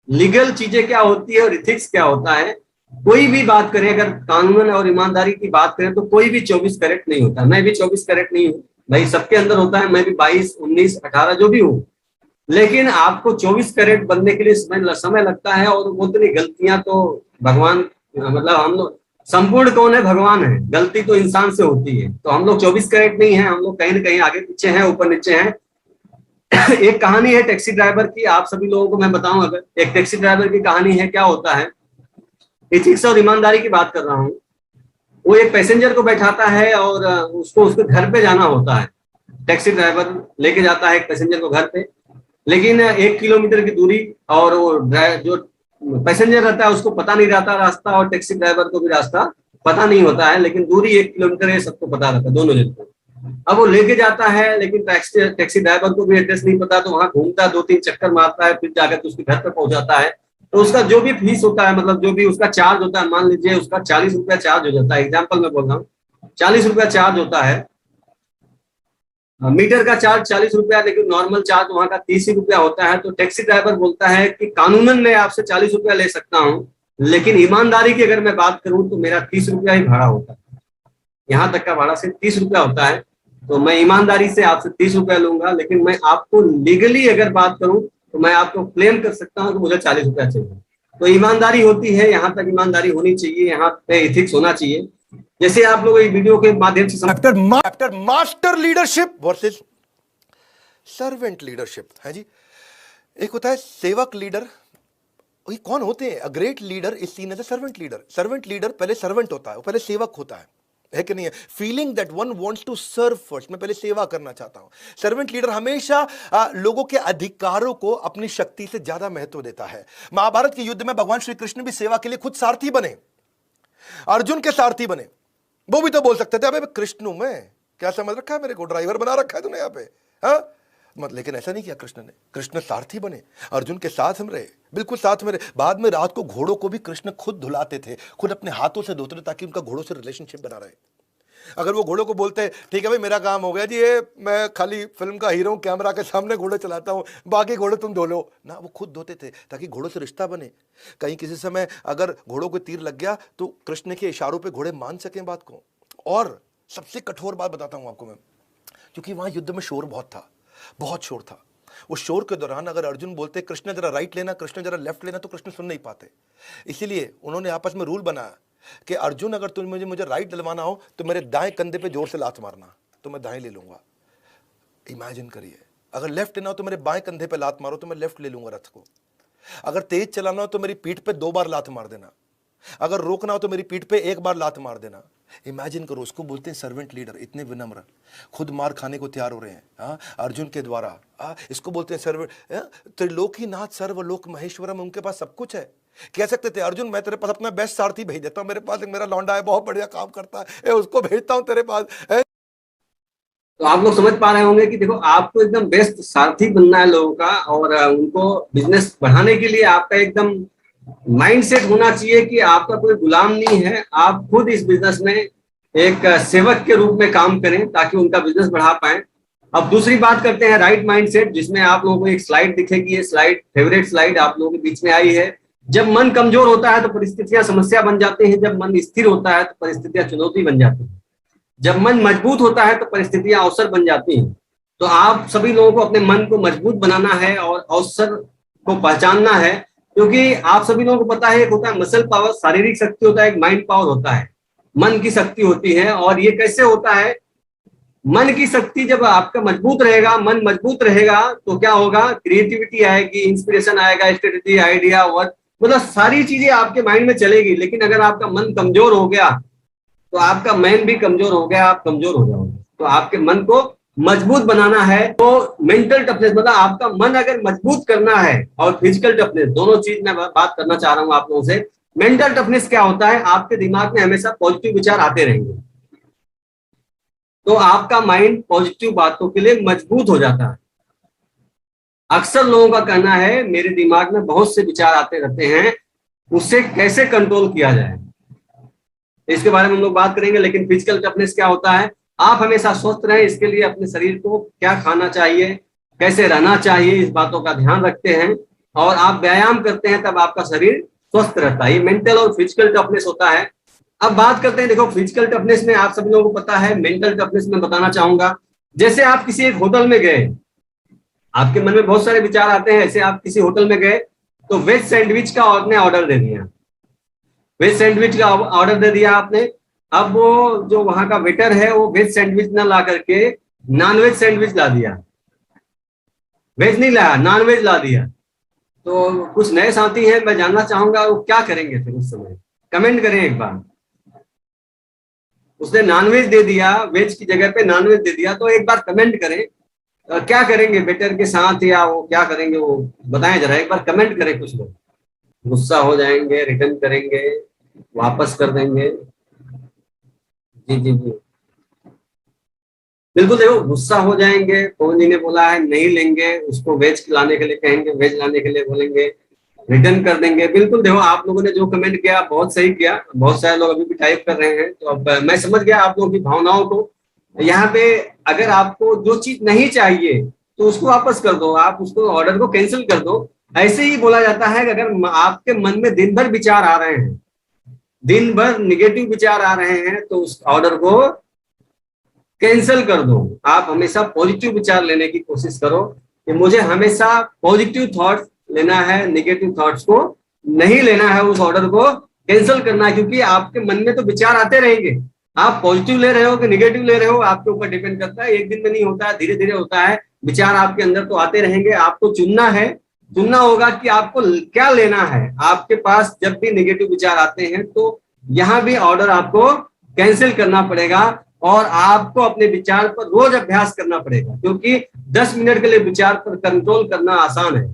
लीगल चीजें क्या होती है और इथिक्स क्या होता है। कोई भी बात करें, अगर कानून और ईमानदारी की बात करें तो कोई भी 24 कैरेट नहीं होता। मैं भी 24 कैरेट नहीं हूँ भाई, सबके अंदर होता है, मैं भी 22, 19, 18 जो भी हूँ, लेकिन आपको 24 कैरेट बनने के लिए समय लगता है। और उतनी गलतियां तो भगवान, मतलब हम लोग संपूर्ण कौन है, भगवान है, गलती तो इंसान से होती है। तो हम लोग 24 कैरेट नहीं है, हम लोग कहीं ना कहीं आगे पीछे हैं, ऊपर नीचे हैं। एक कहानी है टैक्सी ड्राइवर की, आप सभी लोगों को मैं बताऊं, अगर एक टैक्सी ड्राइवर की कहानी है, क्या होता है, एथिक्स और ईमानदारी की बात कर रहा हूँ। वो एक पैसेंजर को बैठाता है और उसको उसके घर पे जाना होता है। टैक्सी ड्राइवर लेके जाता है एक पैसेंजर को घर पे, लेकिन 1 किलोमीटर की दूरी, और वो जो पैसेंजर रहता है उसको पता नहीं रहता रास्ता, और टैक्सी ड्राइवर को भी रास्ता पता नहीं होता है, लेकिन दूरी 1 किलोमीटर है, सबको पता रहता है, दोनों जन को। अब वो लेके जाता है, लेकिन टैक्सी ड्राइवर को भी एड्रेस नहीं पता, तो वहां घूमता, 2-3 चक्कर मारता है, फिर जाकर उसके घर पर पहुंचाता है। तो उसका जो भी फीस होता है, मतलब जो भी उसका चार्ज होता है, मान लीजिए उसका 40 रुपया चार्ज हो जाता है, एग्जाम्पल में बोल रहा हूँ, 40 रुपया चार्ज होता है। मीटर का चार्ज 40 रुपया, लेकिन नॉर्मल चार्ज वहां का 30 रुपया होता है। तो टैक्सी ड्राइवर बोलता है कि कानूनन मैं आपसे 40 रुपया ले सकता हूँ, लेकिन ईमानदारी की अगर मैं बात करूं तो मेरा 30 रुपया ही भाड़ा होता है, यहाँ तक का भाड़ा सिर्फ 30 रुपया होता है। तो मैं ईमानदारी से आपसे 30 रुपया लूंगा, लेकिन मैं आपको लीगली अगर बात करूं तो मैं आपको क्लेम कर सकता हूं कि मुझे 40 रुपया चाहिए। तो ईमानदारी होती है, यहाँ तक ईमानदारी होनी चाहिए, यहाँ पे एथिक्स होना चाहिए। जैसे आप लोग इस वीडियो के माध्यम से after master leadership versus servant leadership है जी। एक होता है सेवक लीडर, ये कौन होते हैं? A great leader is seen as a servant leader. Servant leader पहले सर्वेंट होता है, वो पहले सेवक होता है कि नहीं है? Feeling that one wants to serve first, मैं पहले सेवा करना चाहता हूं। सर्वेंट लीडर हमेशा लोगों के अधिकारों को अपनी शक्ति से ज्यादा महत्व देता है। महाभारत के युद्ध में भगवान श्री कृष्ण भी सेवा के लिए खुद सारथी बने, अर्जुन के सारथी बने। वो भी तो बोल सकते थे, अबे कृष्ण हूं मैं, क्या समझ रखा है मेरे को, ड्राइवर बना रखा है तूने यहाँ पे, हाँ? मत, लेकिन ऐसा नहीं किया कृष्ण ने। कृष्ण सारथी बने, अर्जुन के साथ हम रहे, बिल्कुल साथ में रहे। बाद में रात को घोड़ों को भी कृष्ण खुद धुलाते थे, खुद अपने हाथों से धोते थे, ताकि उनका घोड़ों से रिलेशनशिप बना रहे। अगर वो घोड़ों को बोलते ठीक है भाई मेरा काम हो गया जी, ये मैं खाली फिल्म का हीरो हूं, कैमरा के सामने घोड़े चलाता हूं, बाकी घोड़े तुम धो लो ना, वो खुद धोते थे ताकि घोड़ों से रिश्ता बने। कहीं किसी समय अगर घोड़ों को तीर लग गया तो कृष्ण के इशारों पे घोड़े मान सकें बात को। और सबसे कठोर बात बताता हूं आपको मैं, क्योंकि वहां युद्ध में शोर बहुत था, बहुत शोर था। उस शोर के दौरान अगर अर्जुन बोलते कृष्ण जरा राइट लेना, कृष्ण जरा लेफ्ट लेना, तो कृष्ण सुन नहीं पाते। इसीलिए उन्होंने आपस में रूल बनाया कि अर्जुन अगर तुम मुझे राइट दिलवाना हो तो मेरे दाएं कंधे पे जोर से लात मारना, तो मैं दाएं ले लूंगा। इमेजिन करिए, अगर लेफ्ट लेना हो तो मेरे बाएं कंधे पे लात मारो तो मैं लेफ्ट ले लूंगा रथ को। अगर तेज चलाना हो तो मेरी पीठ पे 2 बार लात मार देना, अगर रोकना हो तो मेरी पीठ पे 1 बार लात मार देना। इमेजिन करो, उसको बोलते हैं सर्वेंट लीडर। इतने विनम्र, खुद मार खाने को तैयार हो रहे हैं अर्जुन के द्वारा। इसको बोलते हैं सर्वेंट। त्रिलोकीनाथ सर्वलोक महेश्वरम, उनके पास सब कुछ है। कह सकते थे अर्जुन मैं तेरे पास अपना बेस्ट सारथी भेज देता हूं, मेरे पास एक मेरा लौंडा है बहुत बढ़िया काम करता है, उसको भेजता हूं तेरे पास। तो आप लोग समझ पा रहे होंगे कि देखो, आपको एकदम बेस्ट सारथी बनना है लोगों का, और उनको बिजनेस बढ़ाने के लिए आपका एकदम माइंडसेट होना चाहिए कि आपका कोई गुलाम नहीं है, आप खुद इस बिजनेस में एक सेवक के रूप में काम करें ताकि उनका बिजनेस बढ़ा पाए। अब दूसरी बात करते हैं राइट माइंडसेट, जिसमें आप लोगों को एक स्लाइड दिखेगी। ये स्लाइड फेवरेट स्लाइड आप लोगों के बीच में आई है। जब मन कमजोर होता है तो परिस्थितियां समस्या बन जाती हैं, जब मन स्थिर होता है तो परिस्थितियां चुनौती बन जाती हैं, जब मन मजबूत होता है तो परिस्थितियां अवसर बन जाती हैं। तो आप सभी लोगों को अपने मन को मजबूत बनाना है और अवसर को पहचानना है, क्योंकि आप सभी लोगों को पता है, एक होता है मसल पावर, शारीरिक शक्ति होता है, एक माइंड पावर होता है, मन की शक्ति होती है। और ये कैसे होता है, मन की शक्ति जब आपका मजबूत रहेगा, मन मजबूत रहेगा तो क्या होगा, क्रिएटिविटी आएगी, इंस्पिरेशन आएगा, स्ट्रेटेजी, आइडिया, वर्क, मतलब सारी चीजें आपके माइंड में चलेगी। लेकिन अगर आपका मन कमजोर हो गया तो आपका मैन भी कमजोर हो गया, आप कमजोर हो जाओगे। तो आपके मन को मजबूत बनाना है तो मेंटल टफनेस मतलब आपका मन अगर मजबूत करना है और फिजिकल टफनेस दोनों चीज मैं बात करना चाह रहा हूं आप लोगों से। मेंटल टफनेस क्या होता है, आपके दिमाग में हमेशा पॉजिटिव विचार आते रहेंगे, तो आपका माइंड पॉजिटिव बातों के लिए मजबूत हो जाता है। अक्सर लोगों का कहना है मेरे दिमाग में बहुत से विचार आते रहते हैं, उससे कैसे कंट्रोल किया जाए, इसके बारे में हम लोग बात करेंगे। लेकिन फिजिकल टफनेस क्या होता है, आप हमेशा स्वस्थ रहें, इसके लिए अपने शरीर को क्या खाना चाहिए, कैसे रहना चाहिए, इस बातों का ध्यान रखते हैं और आप व्यायाम करते हैं तब आपका शरीर स्वस्थ रहता है। ये मेंटल और फिजिकल टफनेस होता है। अब बात करते हैं, देखो फिजिकल टफनेस में आप सभी लोगों को पता है, मेंटल टफनेस में बताना चाहूंगा। जैसे आप किसी एक होटल में गए, आपके मन में बहुत सारे विचार आते हैं, ऐसे आप किसी होटल में गए तो वेज सैंडविच का आपने ऑर्डर दे दिया, वेज सैंडविच का ऑर्डर दे दिया आपने। अब वो जो वहां का वेटर है वो वेज सैंडविच ना ला करके नॉन वेज सैंडविच ला दिया, वेज नहीं लाया नॉन वेज ला दिया। तो कुछ नए साथी हैं, मैं जानना चाहूंगा वो क्या करेंगे फिर उस समय, कमेंट करें एक बार। उसने नॉनवेज दे दिया, वेज की जगह पे नॉनवेज दे दिया, तो एक बार कमेंट करें क्या करेंगे बेटर के साथ, या वो क्या करेंगे वो बताएं जरा, एक बार कमेंट करें। कुछ लोग गुस्सा हो जाएंगे, रिटर्न करेंगे, वापस कर देंगे। जी जी जी बिल्कुल, देखो गुस्सा हो जाएंगे, पवन जी ने बोला है नहीं लेंगे, उसको वेज लाने के लिए कहेंगे, वेज लाने के लिए बोलेंगे, रिटर्न कर देंगे। बिल्कुल, देखो आप लोगों ने जो कमेंट किया बहुत सही किया, बहुत सारे लोग अभी भी टाइप कर रहे हैं, तो अब मैं समझ गया आप लोगों की भावनाओं को। यहाँ पे अगर आपको जो चीज नहीं चाहिए तो उसको वापस कर दो, आप उसको ऑर्डर को कैंसिल कर दो। ऐसे ही बोला जाता है कि अगर आपके मन में दिन भर विचार आ रहे हैं, दिन भर निगेटिव विचार आ रहे हैं, तो उस ऑर्डर को कैंसिल कर दो। आप हमेशा पॉजिटिव विचार लेने की कोशिश करो कि मुझे हमेशा पॉजिटिव थॉट्स लेना है, निगेटिव थॉट्स को नहीं लेना है, उस ऑर्डर को कैंसिल करना है। क्योंकि आपके मन में तो विचार आते रहेंगे, आप पॉजिटिव ले रहे हो कि निगेटिव ले रहे हो आपके ऊपर डिपेंड करता है। एक दिन में नहीं होता है, धीरे धीरे होता है। विचार आपके अंदर तो आते रहेंगे, आपको चुनना है, चुनना होगा कि आपको क्या लेना है। आपके पास जब भी निगेटिव विचार आते हैं तो यहाँ भी ऑर्डर आपको कैंसिल करना पड़ेगा और आपको अपने विचार पर रोज अभ्यास करना पड़ेगा। क्योंकि 10 मिनट के लिए विचार पर कंट्रोल करना आसान है,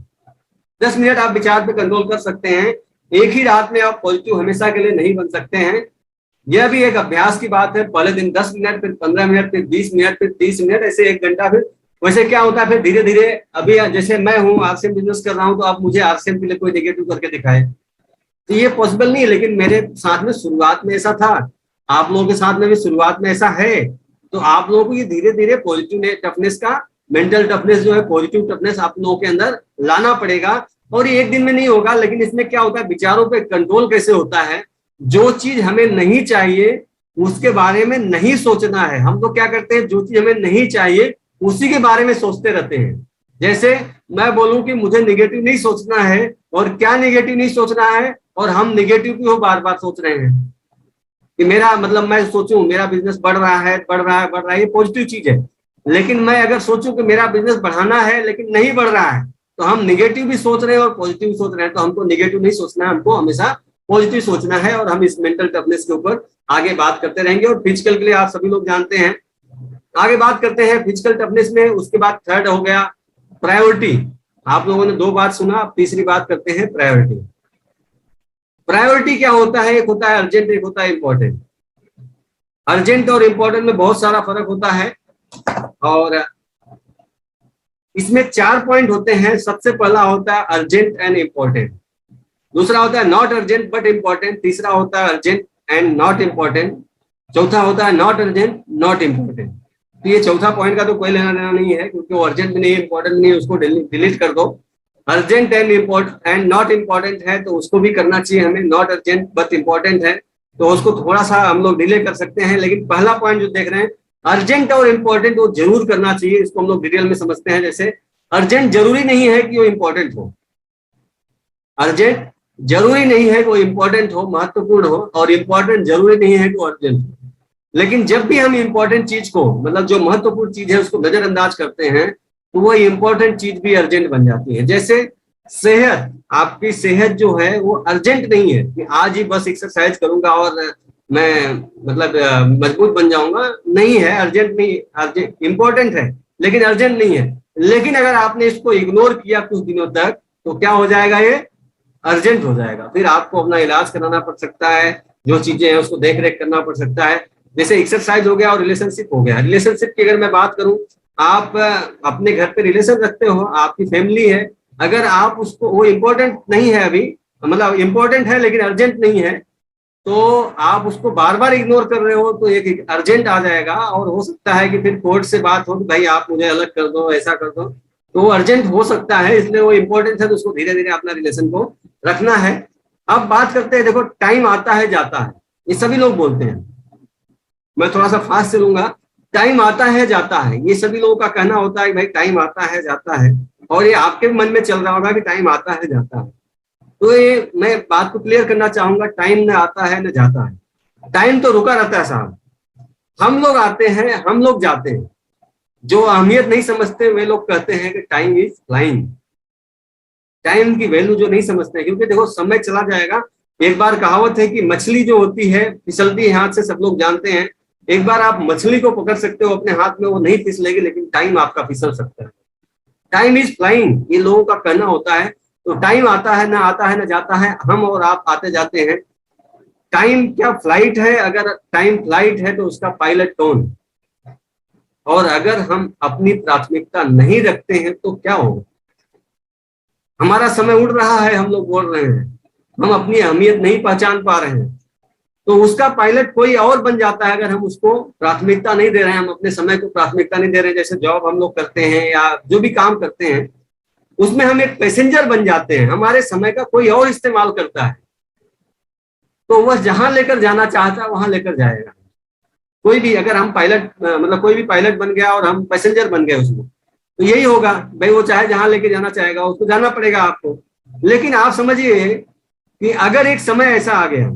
10 मिनट आप विचार पर कंट्रोल कर सकते हैं। एक ही रात में आप पॉजिटिव हमेशा के लिए नहीं बन सकते हैं, यह भी एक अभ्यास की बात है। पहले दिन 10 मिनट, फिर 15 मिनट, फिर 20 मिनट, फिर 30 मिनट, ऐसे 1 घंटा। फिर वैसे क्या होता है, फिर धीरे धीरे, अभी जैसे मैं हूँ आरसीएम बिजनेस कर रहा हूँ, तो आप मुझे आरसीएम के लिए कोई नेगेटिव करके दिखाए तो ये पॉसिबल नहीं है। लेकिन मेरे साथ में शुरुआत में ऐसा था, आप लोगों के साथ में भी शुरुआत में ऐसा है। तो आप लोगों को ये धीरे धीरे पॉजिटिव टफनेस का, मेंटल टफनेस जो है, पॉजिटिव टफनेस आप लोगों के अंदर लाना पड़ेगा। और ये एक दिन में नहीं होगा। लेकिन इसमें क्या होता है, विचारों पे कंट्रोल कैसे होता है, जो चीज हमें नहीं चाहिए उसके बारे में नहीं सोचना है। हम तो क्या करते हैं, जो चीज हमें नहीं चाहिए उसी के बारे में सोचते रहते हैं। जैसे मैं बोलूं कि मुझे निगेटिव नहीं सोचना है, और क्या निगेटिव नहीं सोचना है, और हम निगेटिव क्यों बार बार सोच रहे हैं कि मेरा मतलब मैं सोचूं मेरा बिजनेस बढ़ रहा है, बढ़ रहा है, बढ़ रहा है, ये पॉजिटिव चीज है। लेकिन मैं अगर सोचूं कि मेरा बिजनेस बढ़ाना है लेकिन नहीं बढ़ रहा है, तो हम निगेटिव भी सोच रहे हैं और पॉजिटिव भी सोच रहे हैं। तो हमको निगेटिव नहीं सोचना है, हमको हमेशा पॉजिटिव सोचना है। और हम इस मेंटल टफनेस के ऊपर आगे बात करते रहेंगे। और फिजिकल के लिए आप सभी लोग जानते हैं, आगे बात करते हैं फिजिकल टफनेस में। उसके बाद थर्ड हो गया प्रायोरिटी। आप लोगों ने 2 बात सुना, अब तीसरी बात करते हैं प्रायोरिटी। प्रायोरिटी क्या होता है, एक होता है अर्जेंट, एक होता है इंपॉर्टेंट। अर्जेंट और इंपॉर्टेंट में बहुत सारा फर्क होता है, और इसमें 4 पॉइंट होते हैं। सबसे पहला होता है अर्जेंट एंड इंपॉर्टेंट, दूसरा होता है नॉट अर्जेंट बट इंपॉर्टेंट, तीसरा होता है अर्जेंट एंड नॉट इंपॉर्टेंट, चौथा होता है नॉट अर्जेंट नॉट इंपॉर्टेंट। तो ये चौथा पॉइंट का तो कोई लेना देना नहीं है, क्योंकि वो अर्जेंट नहीं है, इंपॉर्टेंट नहीं है, उसको डिलीट कर दो। Urgent and important and not important है तो उसको भी करना चाहिए हमें। नॉट अर्जेंट बट इंपॉर्टेंट है तो उसको थोड़ा सा हम लोग डिले कर सकते हैं। लेकिन पहला पॉइंट जो देख रहे हैं अर्जेंट और इंपॉर्टेंट, वो जरूर करना चाहिए। इसको हम लोग डिटेल में समझते हैं। जैसे अर्जेंट जरूरी नहीं है कि वो इंपॉर्टेंट हो, अर्जेंट जरूरी नहीं है कि वो इंपॉर्टेंट हो, महत्वपूर्ण हो, और इंपॉर्टेंट जरूरी नहीं है कि वो अर्जेंट हो। लेकिन जब भी हम इंपॉर्टेंट चीज को, मतलब जो महत्वपूर्ण चीज है उसको नजरअंदाज करते हैं तो वो इंपॉर्टेंट चीज भी अर्जेंट बन जाती है। जैसे सेहत, आपकी सेहत जो है वो अर्जेंट नहीं है कि आज ही बस एक्सरसाइज करूंगा और मैं मतलब मजबूत बन जाऊंगा, नहीं है, अर्जेंट नहीं, अर्जेंट इंपॉर्टेंट है लेकिन अर्जेंट नहीं है। लेकिन अगर आपने इसको इग्नोर किया कुछ दिनों तक तो क्या हो जाएगा, ये अर्जेंट हो जाएगा। फिर आपको अपना इलाज कराना पड़ सकता है, जो चीजें हैं उसको देख रेख करना पड़ सकता है। जैसे एक्सरसाइज हो गया और रिलेशनशिप हो गया। रिलेशनशिप की अगर मैं बात करूं, आप अपने घर पे रिलेशन रखते हो, आपकी फैमिली है, अगर आप उसको, वो इम्पोर्टेंट नहीं है अभी, मतलब इम्पोर्टेंट है लेकिन अर्जेंट नहीं है, तो आप उसको बार बार इग्नोर कर रहे हो तो एक अर्जेंट आ जाएगा और हो सकता है कि फिर कोर्ट से बात हो कि भाई आप मुझे अलग कर दो, ऐसा कर दो, तो वो अर्जेंट हो सकता है। इसलिए वो इम्पोर्टेंट है तो उसको धीरे धीरे अपना रिलेशन को रखना है। अब बात करते हैं, देखो टाइम आता है जाता है, ये सभी लोग बोलते हैं, मैं थोड़ा सा फास्ट चलूंगा। टाइम आता है जाता है, ये सभी लोगों का कहना होता है भाई टाइम आता है जाता है, और ये आपके मन में चल रहा होगा कि टाइम आता है जाता है। तो ये मैं बात को क्लियर करना चाहूंगा, टाइम न आता है न जाता है, टाइम तो रुका रहता है साहब। हम लोग आते हैं, हम लोग जाते हैं। जो अहमियत नहीं समझते वे लोग कहते हैं कि टाइम इज फ्लाइंग, टाइम की वैल्यू जो नहीं समझते, क्योंकि देखो समय चला जाएगा। एक बार कहावत है कि मछली जो होती है फिसलती है हाथ से, सब लोग जानते हैं। एक बार आप मछली को पकड़ सकते हो अपने हाथ में, वो नहीं फिसलेगी, लेकिन टाइम आपका फिसल सकता है। टाइम इज फ्लाइंग, ये लोगों का कहना होता है। तो टाइम आता है ना, आता है ना जाता है, हम और आप आते जाते हैं। टाइम क्या फ्लाइट है? अगर टाइम फ्लाइट है तो उसका पायलट कौन? और अगर हम अपनी प्राथमिकता नहीं रखते हैं तो क्या होगा? हमारा समय उड़ रहा है, हम लोग बोल रहे हैं, हम अपनी अहमियत नहीं पहचान पा रहे हैं, तो उसका पायलट कोई और बन जाता है। अगर हम उसको प्राथमिकता नहीं दे रहे हैं, हम अपने समय को प्राथमिकता नहीं दे रहे हैं, जैसे जॉब हम लोग करते हैं या जो भी काम करते हैं, उसमें हम एक पैसेंजर बन जाते हैं, हमारे समय का कोई और इस्तेमाल करता है, तो वह जहां लेकर जाना चाहता है वहां लेकर जाएगा। कोई भी, अगर हम पायलट, मतलब कोई भी पायलट बन गया और हम पैसेंजर बन गए उसमें, तो यही होगा भाई, वो चाहे जहां लेके जाना चाहेगा, उसको जाना पड़ेगा आपको। लेकिन आप समझिए कि अगर एक समय ऐसा आ गया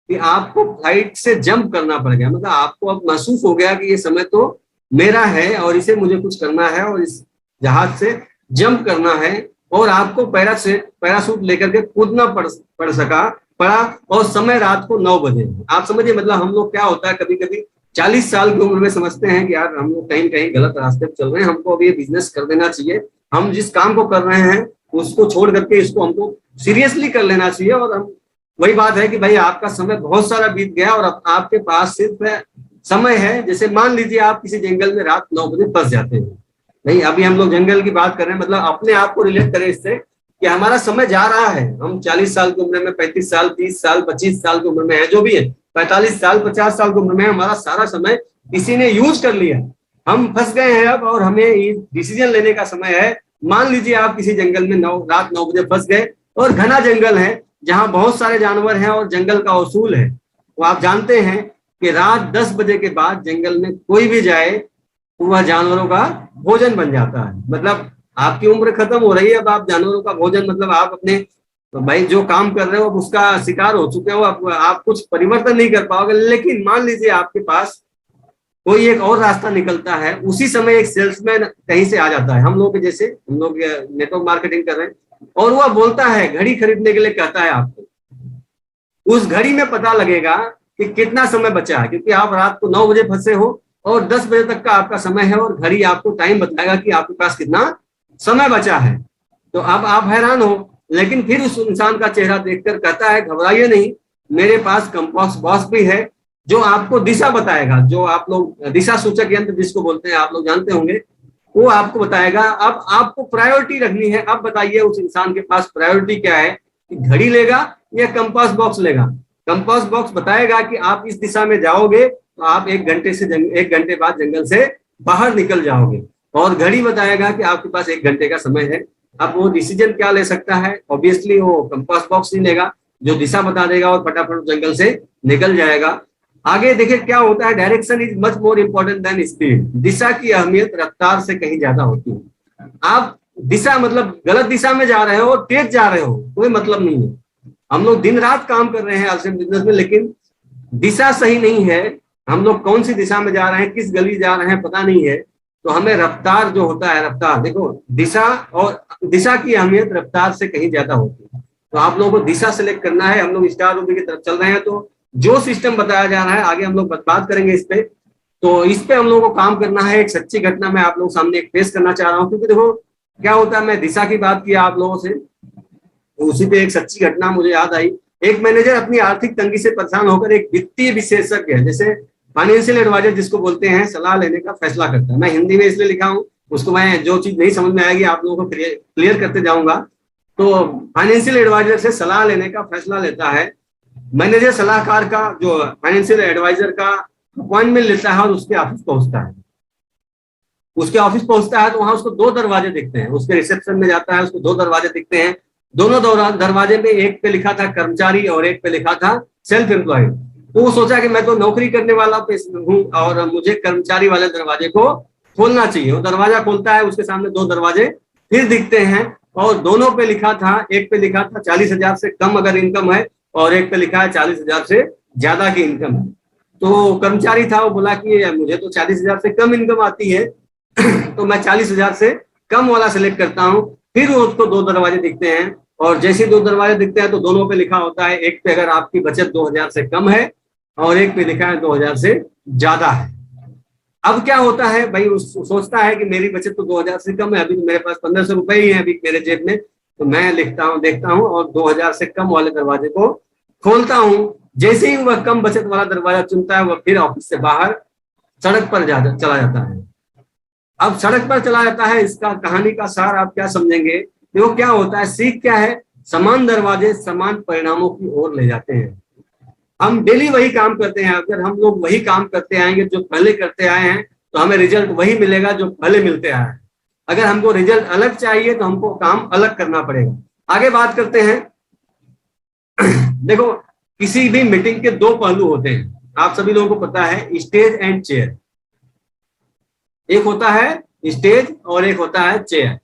कि आपको फ्लाइट से जंप करना पड़ गया, मतलब आपको अब महसूस हो गया कि ये समय तो मेरा है और इसे मुझे कुछ करना है और इस जहाज से जंप करना है, और आपको पैराशूट लेकर के कूदना पड़ा, और समय रात को 9 बजे। आप समझिए, मतलब हम लोग क्या होता है, कभी कभी 40 साल की उम्र में समझते हैं कि यार हम लोग कहीं कहीं गलत रास्ते पर चल रहे हैं, हमको अब ये बिजनेस कर देना चाहिए, हम जिस काम को कर रहे हैं उसको छोड़ करके इसको हमको सीरियसली कर लेना चाहिए। और हम, वही बात है कि भाई आपका समय बहुत सारा बीत गया और अब आपके पास सिर्फ समय है। जैसे मान लीजिए आप किसी जंगल में रात 9 बजे फंस जाते हैं, नहीं अभी हम लोग जंगल की बात कर रहे हैं, मतलब अपने आप को रिलेट करें इससे कि हमारा समय जा रहा है, हम 40 साल की उम्र में, 35 साल, 30 साल, 25 साल की उम्र में है, जो भी है, 45 साल, 50 साल की उम्र में, हमारा सारा समय किसी ने यूज कर लिया, हम फंस गए हैं अब, और हमें डिसीजन लेने का समय है। मान लीजिए आप किसी जंगल में रात 9 बजे फंस गए, और घना जंगल है जहां बहुत सारे जानवर हैं और जंगल का उसूल है, तो आप जानते हैं कि रात 10 बजे के बाद जंगल में कोई भी जाए तो वह जानवरों का भोजन बन जाता है। मतलब आपकी उम्र खत्म हो रही है, अब आप जानवरों का भोजन, मतलब आप अपने, तो भाई जो काम कर रहे हो अब उसका शिकार हो चुके हो, आप कुछ परिवर्तन नहीं कर पाओगे। लेकिन मान लीजिए आपके पास कोई एक और रास्ता निकलता है, उसी समय एक सेल्समैन कहीं से आ जाता है, हम लोग जैसे, हम लोग नेटवर्क मार्केटिंग कर रहे हैं, और वह बोलता है, घड़ी खरीदने के लिए कहता है आपको, उस घड़ी में पता लगेगा कि कितना समय बचा है, क्योंकि आप रात को 9 बजे फंसे हो और 10 बजे तक का आपका समय है, और घड़ी आपको टाइम बताएगा कि आपके पास कितना समय बचा है। तो अब आप हैरान हो, लेकिन फिर उस इंसान का चेहरा देखकर कहता है, घबराइए नहीं, मेरे पास कंपास बॉक्स भी है जो आपको दिशा बताएगा, जो आप लोग दिशा सूचक यंत्र जिसको बोलते हैं, आप लोग जानते होंगे, वो आपको बताएगा। अब आपको प्रायोरिटी रखनी है। अब बताइए उस इंसान के पास प्रायोरिटी क्या है, कि घड़ी लेगा या कंपास बॉक्स लेगा? कंपास बॉक्स बताएगा कि आप इस दिशा में जाओगे तो आप 1 घंटे बाद जंगल से बाहर निकल जाओगे, और घड़ी बताएगा कि आपके पास 1 घंटे का समय है। अब वो डिसीजन क्या ले सकता है? ऑब्वियसली वो कंपास बॉक्स नहीं लेगा, जो दिशा बता देगा, और फटाफट जंगल से निकल जाएगा। आगे देखिए क्या होता है, direction is much more important than speed. दिशा की अहमियत रफ्तार से कहीं ज्यादा होती है। आप दिशा, मतलब गलत दिशा में जा रहे हो, तेज जा रहे हो, कोई मतलब नहीं है। हम लोग दिन रात काम कर रहे हैं आज बिजनेस में, लेकिन दिशा सही नहीं है, हम लोग कौन सी दिशा में जा रहे हैं, किस गली जा रहे हैं, पता नहीं है। तो हमें रफ्तार जो होता है, रफ्तार देखो, दिशा और दिशा की अहमियत रफ्तार से कहीं ज्यादा होती है। तो आप लोगों को दिशा सेलेक्ट करना है। हम लोग स्टार रूबी की तरफ चल रहे हैं, तो जो सिस्टम बताया जा रहा है, आगे हम लोग बात करेंगे इस पे। तो इस पे हम लोगों को काम करना है। एक सच्ची घटना मैं आप लोगों के सामने एक पेश करना चाह रहा हूँ, क्योंकि देखो क्या होता है, मैं दिशा की बात किया आप लोगों से, तो उसी पे एक सच्ची घटना मुझे याद आई। एक मैनेजर अपनी आर्थिक तंगी से परेशान होकर एक वित्तीय विशेषज्ञ, जैसे फाइनेंशियल एडवाइजर जिसको बोलते हैं, सलाह लेने का फैसला करता है। मैं हिंदी में इसलिए लिखा हूँ, उसको मैं जो चीज नहीं समझ में आएगी आप लोगों को क्लियर करते जाऊंगा। तो फाइनेंशियल एडवाइजर से सलाह लेने का फैसला लेता है। मैनेजर सलाहकार का, जो फाइनेंशियल एडवाइजर का अपॉइंटमेंट लेता है और उसके ऑफिस पहुंचता है। उसके ऑफिस पहुंचता है तो वहां उसको दो दरवाजे दिखते हैं। उसके रिसेप्शन में जाता है, उसको दो दरवाजे दिखते हैं। दोनों दरवाजे में एक पे लिखा था कर्मचारी और एक पे लिखा था सेल्फ एम्प्लॉयड। तो वो सोचा कि मैं तो नौकरी करने वाला हूँ और मुझे कर्मचारी वाले दरवाजे को खोलना चाहिए। वो दरवाजा खोलता है, उसके सामने दो दरवाजे फिर दिखते हैं और दोनों पे लिखा था, एक पे लिखा था 40,000 से कम अगर इनकम है और एक पे लिखा है 40,000 से ज्यादा की इनकम है। तो कर्मचारी था, वो बोला कि मुझे तो 40,000 से कम इनकम आती है तो मैं 40,000 से कम वाला सिलेक्ट करता हूँ। फिर उसको दो दरवाजे दिखते हैं और जैसे दो दरवाजे दिखते हैं तो दोनों पे लिखा होता है, एक पे अगर आपकी बचत 2,000 से कम है और एक पे लिखा है 2,000 से ज्यादा है। अब क्या होता है भाई, सोचता है कि मेरी बचत तो 2,000 से कम है, अभी तो मेरे पास 1,500 रुपए ही है अभी मेरे जेब में। तो मैं लिखता हूँ, देखता हूँ और 2,000 से कम वाले दरवाजे को खोलता हूँ। जैसे ही वह कम बचत वाला दरवाजा चुनता है, वह फिर ऑफिस से बाहर सड़क पर चला जाता है। अब सड़क पर चला जाता है, इसका कहानी का सार आप क्या समझेंगे? देखो क्या होता है, सीख क्या है, समान दरवाजे समान परिणामों की ओर ले जाते हैं। हम डेली वही काम करते हैं, अगर हम लोग वही काम करते आएंगे जो पहले करते आए हैं तो हमें रिजल्ट वही मिलेगा जो पहले मिलते आए हैं। अगर हमको रिजल्ट अलग चाहिए तो हमको काम अलग करना पड़ेगा। आगे बात करते हैं। देखो किसी भी मीटिंग के दो पहलू होते हैं, आप सभी लोगों को पता है, स्टेज एंड चेयर। एक होता है स्टेज और एक होता है चेयर।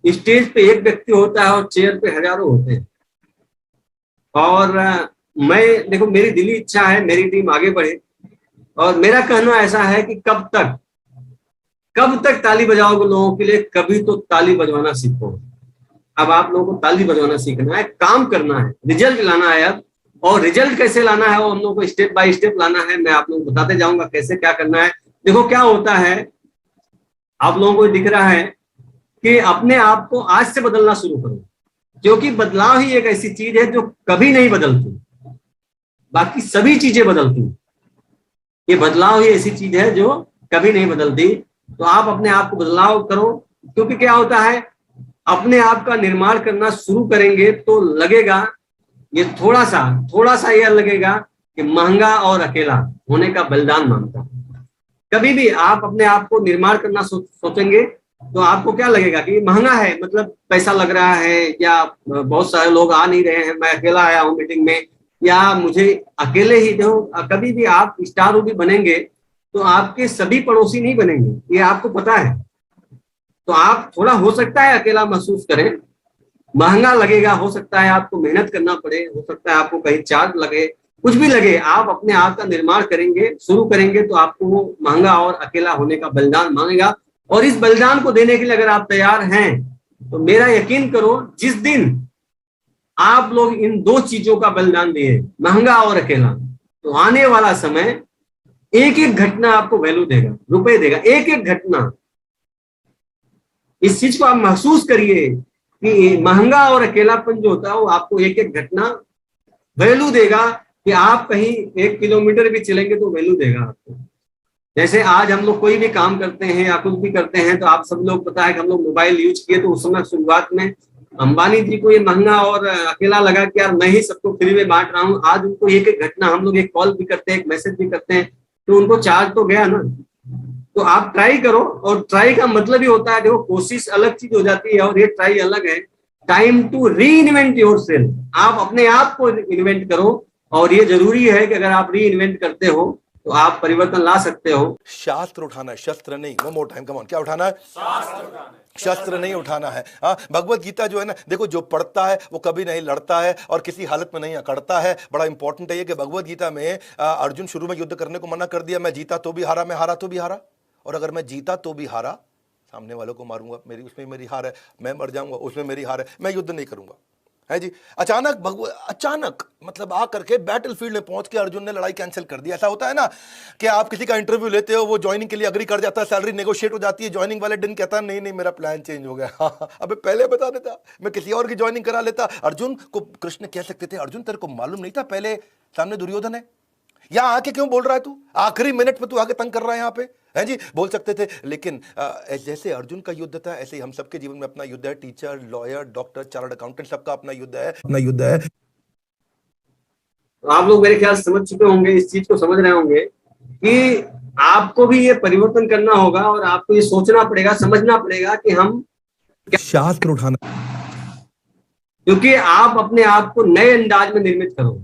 स्टेज पे एक व्यक्ति होता है और चेयर पे हजारों होते हैं। और मैं देखो, मेरी दिली इच्छा है मेरी टीम आगे बढ़े और मेरा कहना ऐसा है कि कब तक ताली बजाओगे लोगों के लिए, कभी तो ताली बजवाना सीखो। अब आप लोगों को ताली बजवाना सीखना है, काम करना है, रिजल्ट लाना है। अब और रिजल्ट कैसे लाना है वो हम लोगों को स्टेप बाय स्टेप लाना है। मैं आप लोगों को बताते जाऊंगा कैसे क्या करना है। देखो क्या होता है, आप लोगों को दिख रहा है कि अपने आप को आज से बदलना शुरू करो, क्योंकि बदलाव ही एक ऐसी चीज है जो कभी नहीं बदलती, बाकी सभी चीजें बदलती। ये बदलाव ही ऐसी चीज है जो कभी नहीं बदलती। तो आप अपने आप को बदलाव करो, क्योंकि क्या होता है, अपने आप का निर्माण करना शुरू करेंगे तो लगेगा, ये थोड़ा सा यह लगेगा कि महंगा और अकेला होने का बलिदान मांगता। कभी भी आप अपने आप को निर्माण करना सोचेंगे तो आपको क्या लगेगा कि महंगा है, मतलब पैसा लग रहा है, या बहुत सारे लोग आ नहीं रहे हैं, मैं अकेला आया हूँ मीटिंग में, या मुझे अकेले ही। देखो कभी भी आप स्टार रूबी बनेंगे तो आपके सभी पड़ोसी नहीं बनेंगे, ये आपको पता है। तो आप थोड़ा हो सकता है अकेला महसूस करें, महंगा लगेगा, हो सकता है आपको मेहनत करना पड़े, हो सकता है आपको कहीं चार्ज लगे, कुछ भी लगे, आप अपने आप का निर्माण करेंगे, शुरू करेंगे तो आपको वो महंगा और अकेला होने का बलिदान मांगेगा। और इस बलिदान को देने के लिए अगर आप तैयार हैं तो मेरा यकीन करो, जिस दिन आप लोग इन दो चीजों का बलिदान दिए, महंगा और अकेला, तो आने वाला समय एक एक घटना आपको वैल्यू देगा, रुपए देगा, एक एक घटना। इस चीज को आप महसूस करिए कि महंगा और अकेलापन जो होता है वो आपको एक एक घटना वैल्यू देगा, कि आप कहीं 1 किलोमीटर भी चलेंगे तो वैल्यू देगा आपको। जैसे आज हम लोग कोई भी काम करते हैं या कुछ भी करते हैं तो आप सब लोग पता है कि हम लोग मोबाइल यूज किए, तो उस समय शुरुआत में अंबानी जी को ये महंगा और अकेला लगा कि यार मैं ही सबको फ्री में बांट रहा हूँ। आज उनको एक एक घटना, हम लोग एक कॉल भी करते हैं, एक मैसेज भी करते हैं, तो उनको चार्ज तो गया ना। तो आप ट्राई करो, और ट्राई का मतलब ही होता है, देखो कोशिश अलग चीज हो जाती है और ये ट्राई अलग है। Time to reinvent yourself, आप अपने आप को इन्वेंट करो, और ये जरूरी है कि अगर आप री इन्वेंट करते हो तो आप परिवर्तन ला सकते हो। शास्त्र उठाना है, शस्त्र नहीं। One more time, come on, क्या उठाना है? शस्त्र नहीं उठाना है। हाँ, भगवत गीता जो है ना, देखो जो पढ़ता है वो कभी नहीं लड़ता है और किसी हालत में नहीं अकड़ता है। बड़ा इंपॉर्टेंट है ये कि भगवत गीता में अर्जुन शुरू में युद्ध करने को मना कर दिया, मैं जीता तो भी हारा, मैं हारा तो भी हारा, और अगर मैं जीता तो भी हारा, सामने वालों को मारूंगा, मेरी उसमें मेरी हार है, मैं मर जाऊंगा उसमें मेरी हार है, मैं युद्ध नहीं करूंगा। है जी। अचानक मतलब आ करके बैटल फील्ड में पहुंच के अर्जुन ने लड़ाई कैंसिल कर दी। ऐसा होता है ना कि आप किसी का इंटरव्यू लेते हो, वो ज्वाइनिंग के लिए अग्री कर जाता है, सैलरी नेगोशिएट हो जाती है, ज्वाइनिंग वाले दिन कहता है नहीं नहीं मेरा प्लान चेंज हो गया। अबे पहले बता देता, मैं किसी और की ज्वाइनिंग करा लेता। अर्जुन को कृष्ण कह सकते थे, अर्जुन तेरे को मालूम नहीं था पहले सामने दुर्योधन है, यहां आके क्यों बोल रहा है तू, आखिरी मिनट में तू आके तंग कर रहा है यहाँ पे, है जी, बोल सकते थे। लेकिन जैसे अर्जुन का युद्ध था ऐसे ही हम सबके जीवन में अपना युद्ध है। Teacher, lawyer, doctor, chartered accountant, सबका अपना युद्ध है, अपना युद्ध है। तो आप लोग मेरे ख्याल से समझ चुके होंगे, इस चीज को समझ रहे होंगे कि आपको भी ये परिवर्तन करना होगा और आपको ये सोचना पड़ेगा, समझना पड़ेगा कि हम शास्त्र उठाना, क्योंकि आप अपने आप को नए अंदाज में निर्मित करो।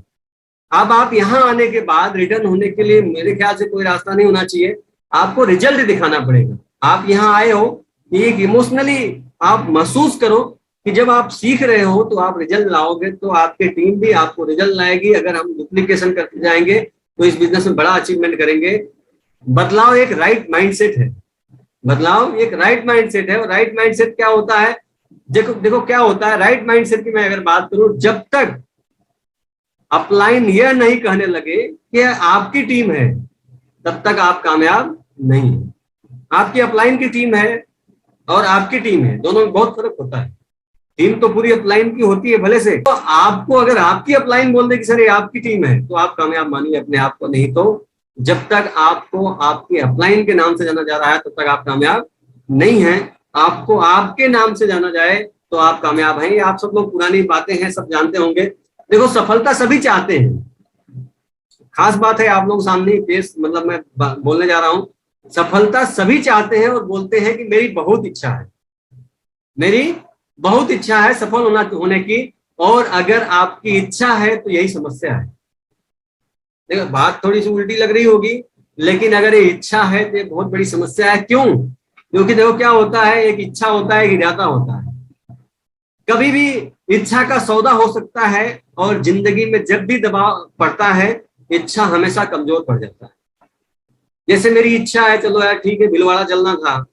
अब आप यहाँ आने के बाद रिटर्न होने के लिए मेरे ख्याल से कोई रास्ता नहीं होना चाहिए, आपको रिजल्ट दिखाना पड़ेगा। आप यहाँ आए हो, एक इमोशनली आप महसूस करो कि जब आप सीख रहे हो तो आप रिजल्ट लाओगे, तो आपकी टीम भी आपको रिजल्ट लाएगी। अगर हम डुप्लीकेशन करते जाएंगे तो इस बिजनेस में बड़ा अचीवमेंट करेंगे। बदलाव एक राइट माइंडसेट है, बदलाव एक राइट माइंडसेट है। और राइट माइंडसेट क्या होता है, देखो क्या होता है राइट माइंडसेट की मैं अगर बात करूं, जब तक अपलाइन यह नहीं कहने लगे कि आपकी टीम है, तब तक आप कामयाब नहीं है। आपकी अपलाइन की टीम है और आपकी टीम है, दोनों में बहुत फर्क होता है। टीम तो पूरी अपलाइन की होती है भले से, तो आपको अगर आपकी अपलाइन बोल दे कि सर ये आपकी टीम है, तो आप कामयाब मानिए अपने आप को। नहीं तो जब तक आपको आपकी अपलाइन के नाम से जाना जा रहा है तब तक आप कामयाब नहीं है। आपको आपके नाम से जाना जाए तो आप कामयाब हैं। ये आप सब लोग पुरानी बातें हैं, सब जानते होंगे। देखो सफलता सभी चाहते हैं, खास बात है आप लोग सामने पेश मतलब मैं बोलने जा रहा हूं। सफलता सभी चाहते हैं और बोलते हैं कि मेरी बहुत इच्छा है, मेरी बहुत इच्छा है सफल होने की। और अगर आपकी इच्छा है तो यही समस्या है। देखो बात थोड़ी सी उल्टी लग रही होगी, लेकिन अगर ये इच्छा है तो ये बहुत बड़ी समस्या है। क्यों? क्योंकि देखो क्या होता है, एक इच्छा होता है, एक इरादा होता है। कभी भी इच्छा का सौदा हो सकता है और जिंदगी में जब भी दबाव पड़ता है इच्छा हमेशा कमजोर पड़ जाता है। जैसे मेरी इच्छा है, चलो यार ठीक है भिलवाड़ा चलना था,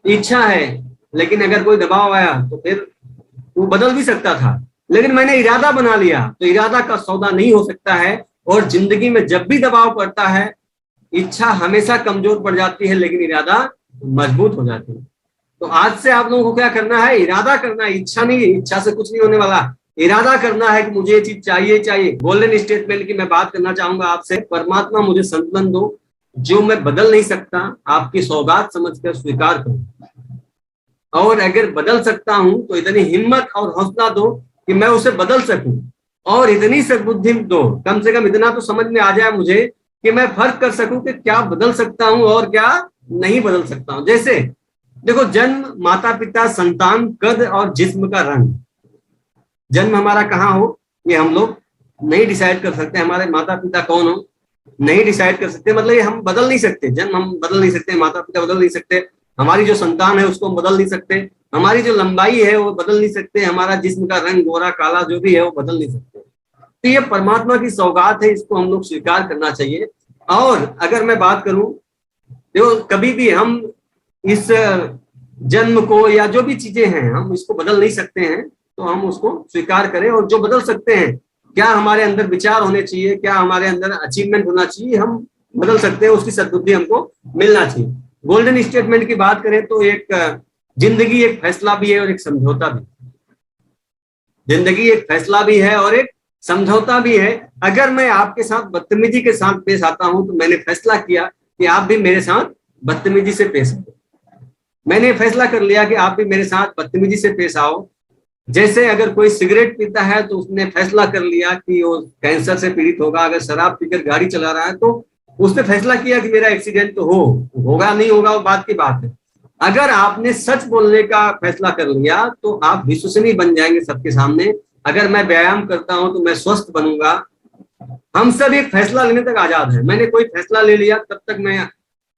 इच्छा है, लेकिन अगर कोई दबाव आया तो फिर वो बदल भी सकता था। लेकिन मैंने इरादा बना लिया तो इरादा का सौदा नहीं हो सकता है। और जिंदगी में जब भी दबाव पड़ता है इच्छा हमेशा कमजोर पड़ जाती है, लेकिन इरादा मजबूत हो जाती है। तो आज से आप लोगों को क्या करना है, इरादा करना है, इच्छा नहीं। इच्छा से कुछ नहीं होने वाला, इरादा करना है कि मुझे ये चीज चाहिए चाहिए। गोल्डन स्टेटमेंट की मैं बात करना चाहूंगा आपसे, परमात्मा मुझे संतुलन दो, जो मैं बदल नहीं सकता आपकी सौगात समझकर स्वीकार करूं। और अगर बदल सकता हूं तो इतनी हिम्मत और हौसला दो कि मैं उसे बदल सकूं। और इतनी सद्बुद्धि दो, कम से कम इतना तो समझ में आ जाए मुझे कि मैं फर्क कर सकूं कि क्या बदल सकता हूं और क्या नहीं बदल सकता हूं। जैसे देखो जन्म, माता पिता, संतान, कद और जिस्म का रंग। जन्म हमारा कहाँ हो ये हम लोग नहीं डिसाइड कर सकते, हमारे माता पिता कौन हो नहीं डिसाइड कर सकते, मतलब ये हम बदल नहीं सकते। जन्म हम बदल नहीं सकते, माता पिता बदल नहीं सकते, हमारी जो संतान है उसको हम बदल नहीं सकते, हमारी जो लंबाई है वो बदल नहीं सकते, हमारा जिस्म का रंग गोरा काला जो भी है वो बदल नहीं सकते। तो ये परमात्मा की सौगात है, इसको हम लोग स्वीकार करना चाहिए। और अगर मैं बात करूं, देखो कभी भी हम इस जन्म को या जो भी चीजें हैं हम इसको बदल नहीं सकते हैं, तो हम उसको स्वीकार करें। और जो बदल सकते हैं, क्या हमारे अंदर विचार होने चाहिए, क्या हमारे अंदर अचीवमेंट होना चाहिए, हम बदल सकते हैं, उसकी सद्बुद्धि हमको मिलना चाहिए। गोल्डन स्टेटमेंट की बात करें तो एक जिंदगी एक फैसला भी है और एक समझौता भी। जिंदगी एक फैसला भी है और एक समझौता भी है। अगर मैं आपके साथ बदतमीजी के साथ पेश आता हूं तो मैंने फैसला किया कि आप भी मेरे साथ बदतमीजी से पेश आओ। मैंने फैसला कर लिया कि आप भी मेरे साथ बदतमीजी से पेश आओ। जैसे अगर कोई सिगरेट पीता है तो उसने फैसला कर लिया कि वो कैंसर से पीड़ित होगा। अगर शराब पीकर गाड़ी चला रहा है तो उसने फैसला किया कि मेरा एक्सीडेंट तो होगा नहीं होगा वो बात की बात है। अगर आपने सच बोलने का फैसला कर लिया तो आप विश्वसनीय बन जाएंगे सबके सामने। अगर मैं व्यायाम करता हूं तो मैं स्वस्थ बनूंगा। हम सब एक फैसला लेने तक आजाद हैं। मैंने कोई फैसला ले लिया तब तक मैं,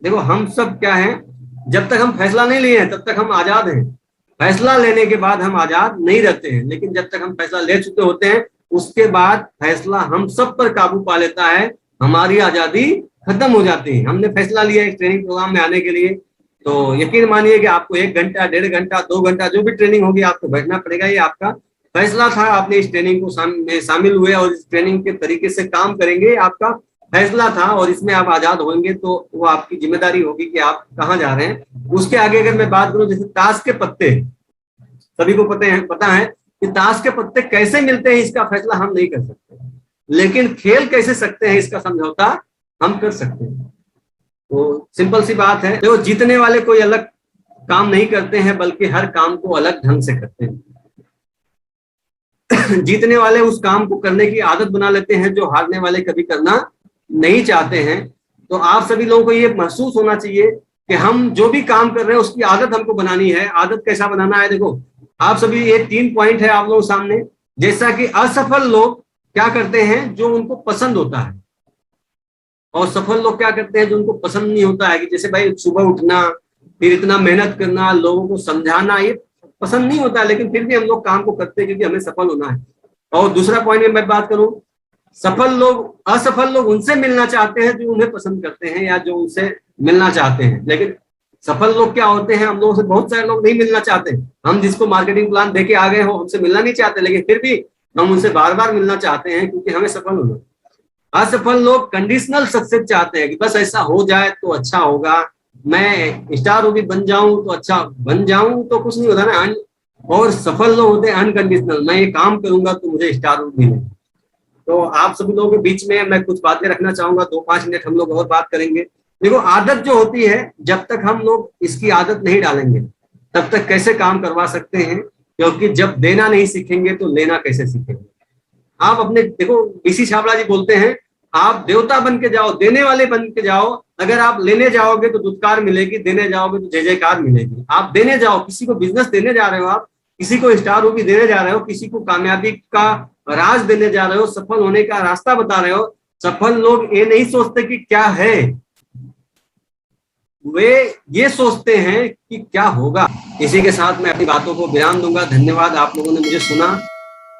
देखो हम सब क्या है, जब तक हम फैसला नहीं लिए हैं तब तक हम आजाद हैं। फैसला लेने के बाद हम आजाद नहीं रहते हैं, लेकिन जब तक हम फैसला ले चुके होते हैं उसके बाद फैसला हम सब पर काबू पा लेता है, हमारी आजादी खत्म हो जाती है। हमने फैसला लिया इस ट्रेनिंग प्रोग्राम में आने के लिए, तो यकीन मानिए कि आपको 1 घंटा, 1.5 घंटा, 2 घंटा जो भी ट्रेनिंग होगी आपको बैठना पड़ेगा। ये आपका फैसला था, आपने इस ट्रेनिंग को में शामिल हुए और इस ट्रेनिंग के तरीके से काम करेंगे, आपका फैसला था और इसमें आप आजाद होंगे, तो वो आपकी जिम्मेदारी होगी कि आप कहाँ जा रहे हैं। उसके आगे अगर मैं बात करूं, जैसे ताश के पत्ते, सभी को पता है कि ताश के पत्ते कैसे मिलते हैं इसका फैसला हम नहीं कर सकते, लेकिन खेल कैसे सकते हैं इसका समझौता हम कर सकते हैं। तो सिंपल सी बात है, देखो जीतने वाले कोई अलग काम नहीं करते हैं, बल्कि हर काम को अलग ढंग से करते हैं। जीतने वाले उस काम को करने की आदत बना लेते हैं जो हारने वाले कभी करना नहीं चाहते हैं। तो आप सभी लोगों को ये महसूस होना चाहिए कि हम जो भी काम कर रहे हैं उसकी आदत हमको बनानी है। आदत कैसा बनाना है, देखो आप सभी, ये 3 पॉइंट है आप लोगों के सामने। जैसा कि असफल लोग क्या करते हैं, जो उनको पसंद होता है, और सफल लोग क्या करते हैं, जो उनको पसंद नहीं होता है। कि जैसे भाई सुबह उठना, फिर इतना मेहनत करना, लोगों को समझाना, ये पसंद नहीं होता है, लेकिन फिर भी हम लोग काम को करते हैं क्योंकि हमें सफल होना है। और दूसरा पॉइंट में मैं बात करूं, सफल लोग असफल लोग उनसे मिलना चाहते हैं जो उन्हें पसंद करते हैं या जो उनसे मिलना चाहते हैं। लेकिन सफल लोग क्या होते हैं, हम लोगों से बहुत सारे लोग नहीं मिलना चाहते। हम जिसको मार्केटिंग प्लान देके आ गए हो, हमसे मिलना नहीं चाहते, लेकिन फिर भी हम उनसे बार बार मिलना चाहते हैं क्योंकि हमें सफल होना। असफल लोग कंडीशनल सक्सेस चाहते हैं कि बस ऐसा हो जाए तो अच्छा होगा, मैं स्टार भी बन जाऊं तो अच्छा बन जाऊं, तो कुछ नहीं होता ना। और सफल लोग होते हैं अनकंडीशनल, मैं ये काम करूंगा तो मुझे स्टार मिले। तो आप सभी लोगों के बीच में मैं कुछ बातें रखना चाहूंगा, 2-5 मिनट हम लोग और बात करेंगे। देखो आदत जो होती है, जब तक हम लोग इसकी आदत नहीं डालेंगे तब तक कैसे काम करवा सकते हैं, क्योंकि जब देना नहीं सीखेंगे तो लेना कैसे सीखेंगे। आप अपने, देखो बीसी छाबड़ा जी बोलते हैं, आप देवता बन के जाओ, देने वाले बन के जाओ। अगर आप लेने जाओगे तो दुत्कार मिलेगी, देने जाओगे तो जय जयकार मिलेगी। आप देने जाओ, किसी को बिजनेस देने जा रहे हो, आप किसी को स्टार भी देने जा रहे हो, किसी को कामयाबी का राज देने जा रहे हो, सफल होने का रास्ता बता रहे हो। सफल लोग ये नहीं सोचते कि क्या है, वे ये सोचते हैं कि क्या होगा। इसी के साथ मैं अपनी बातों को विराम दूंगा। धन्यवाद, आप लोगों ने मुझे सुना।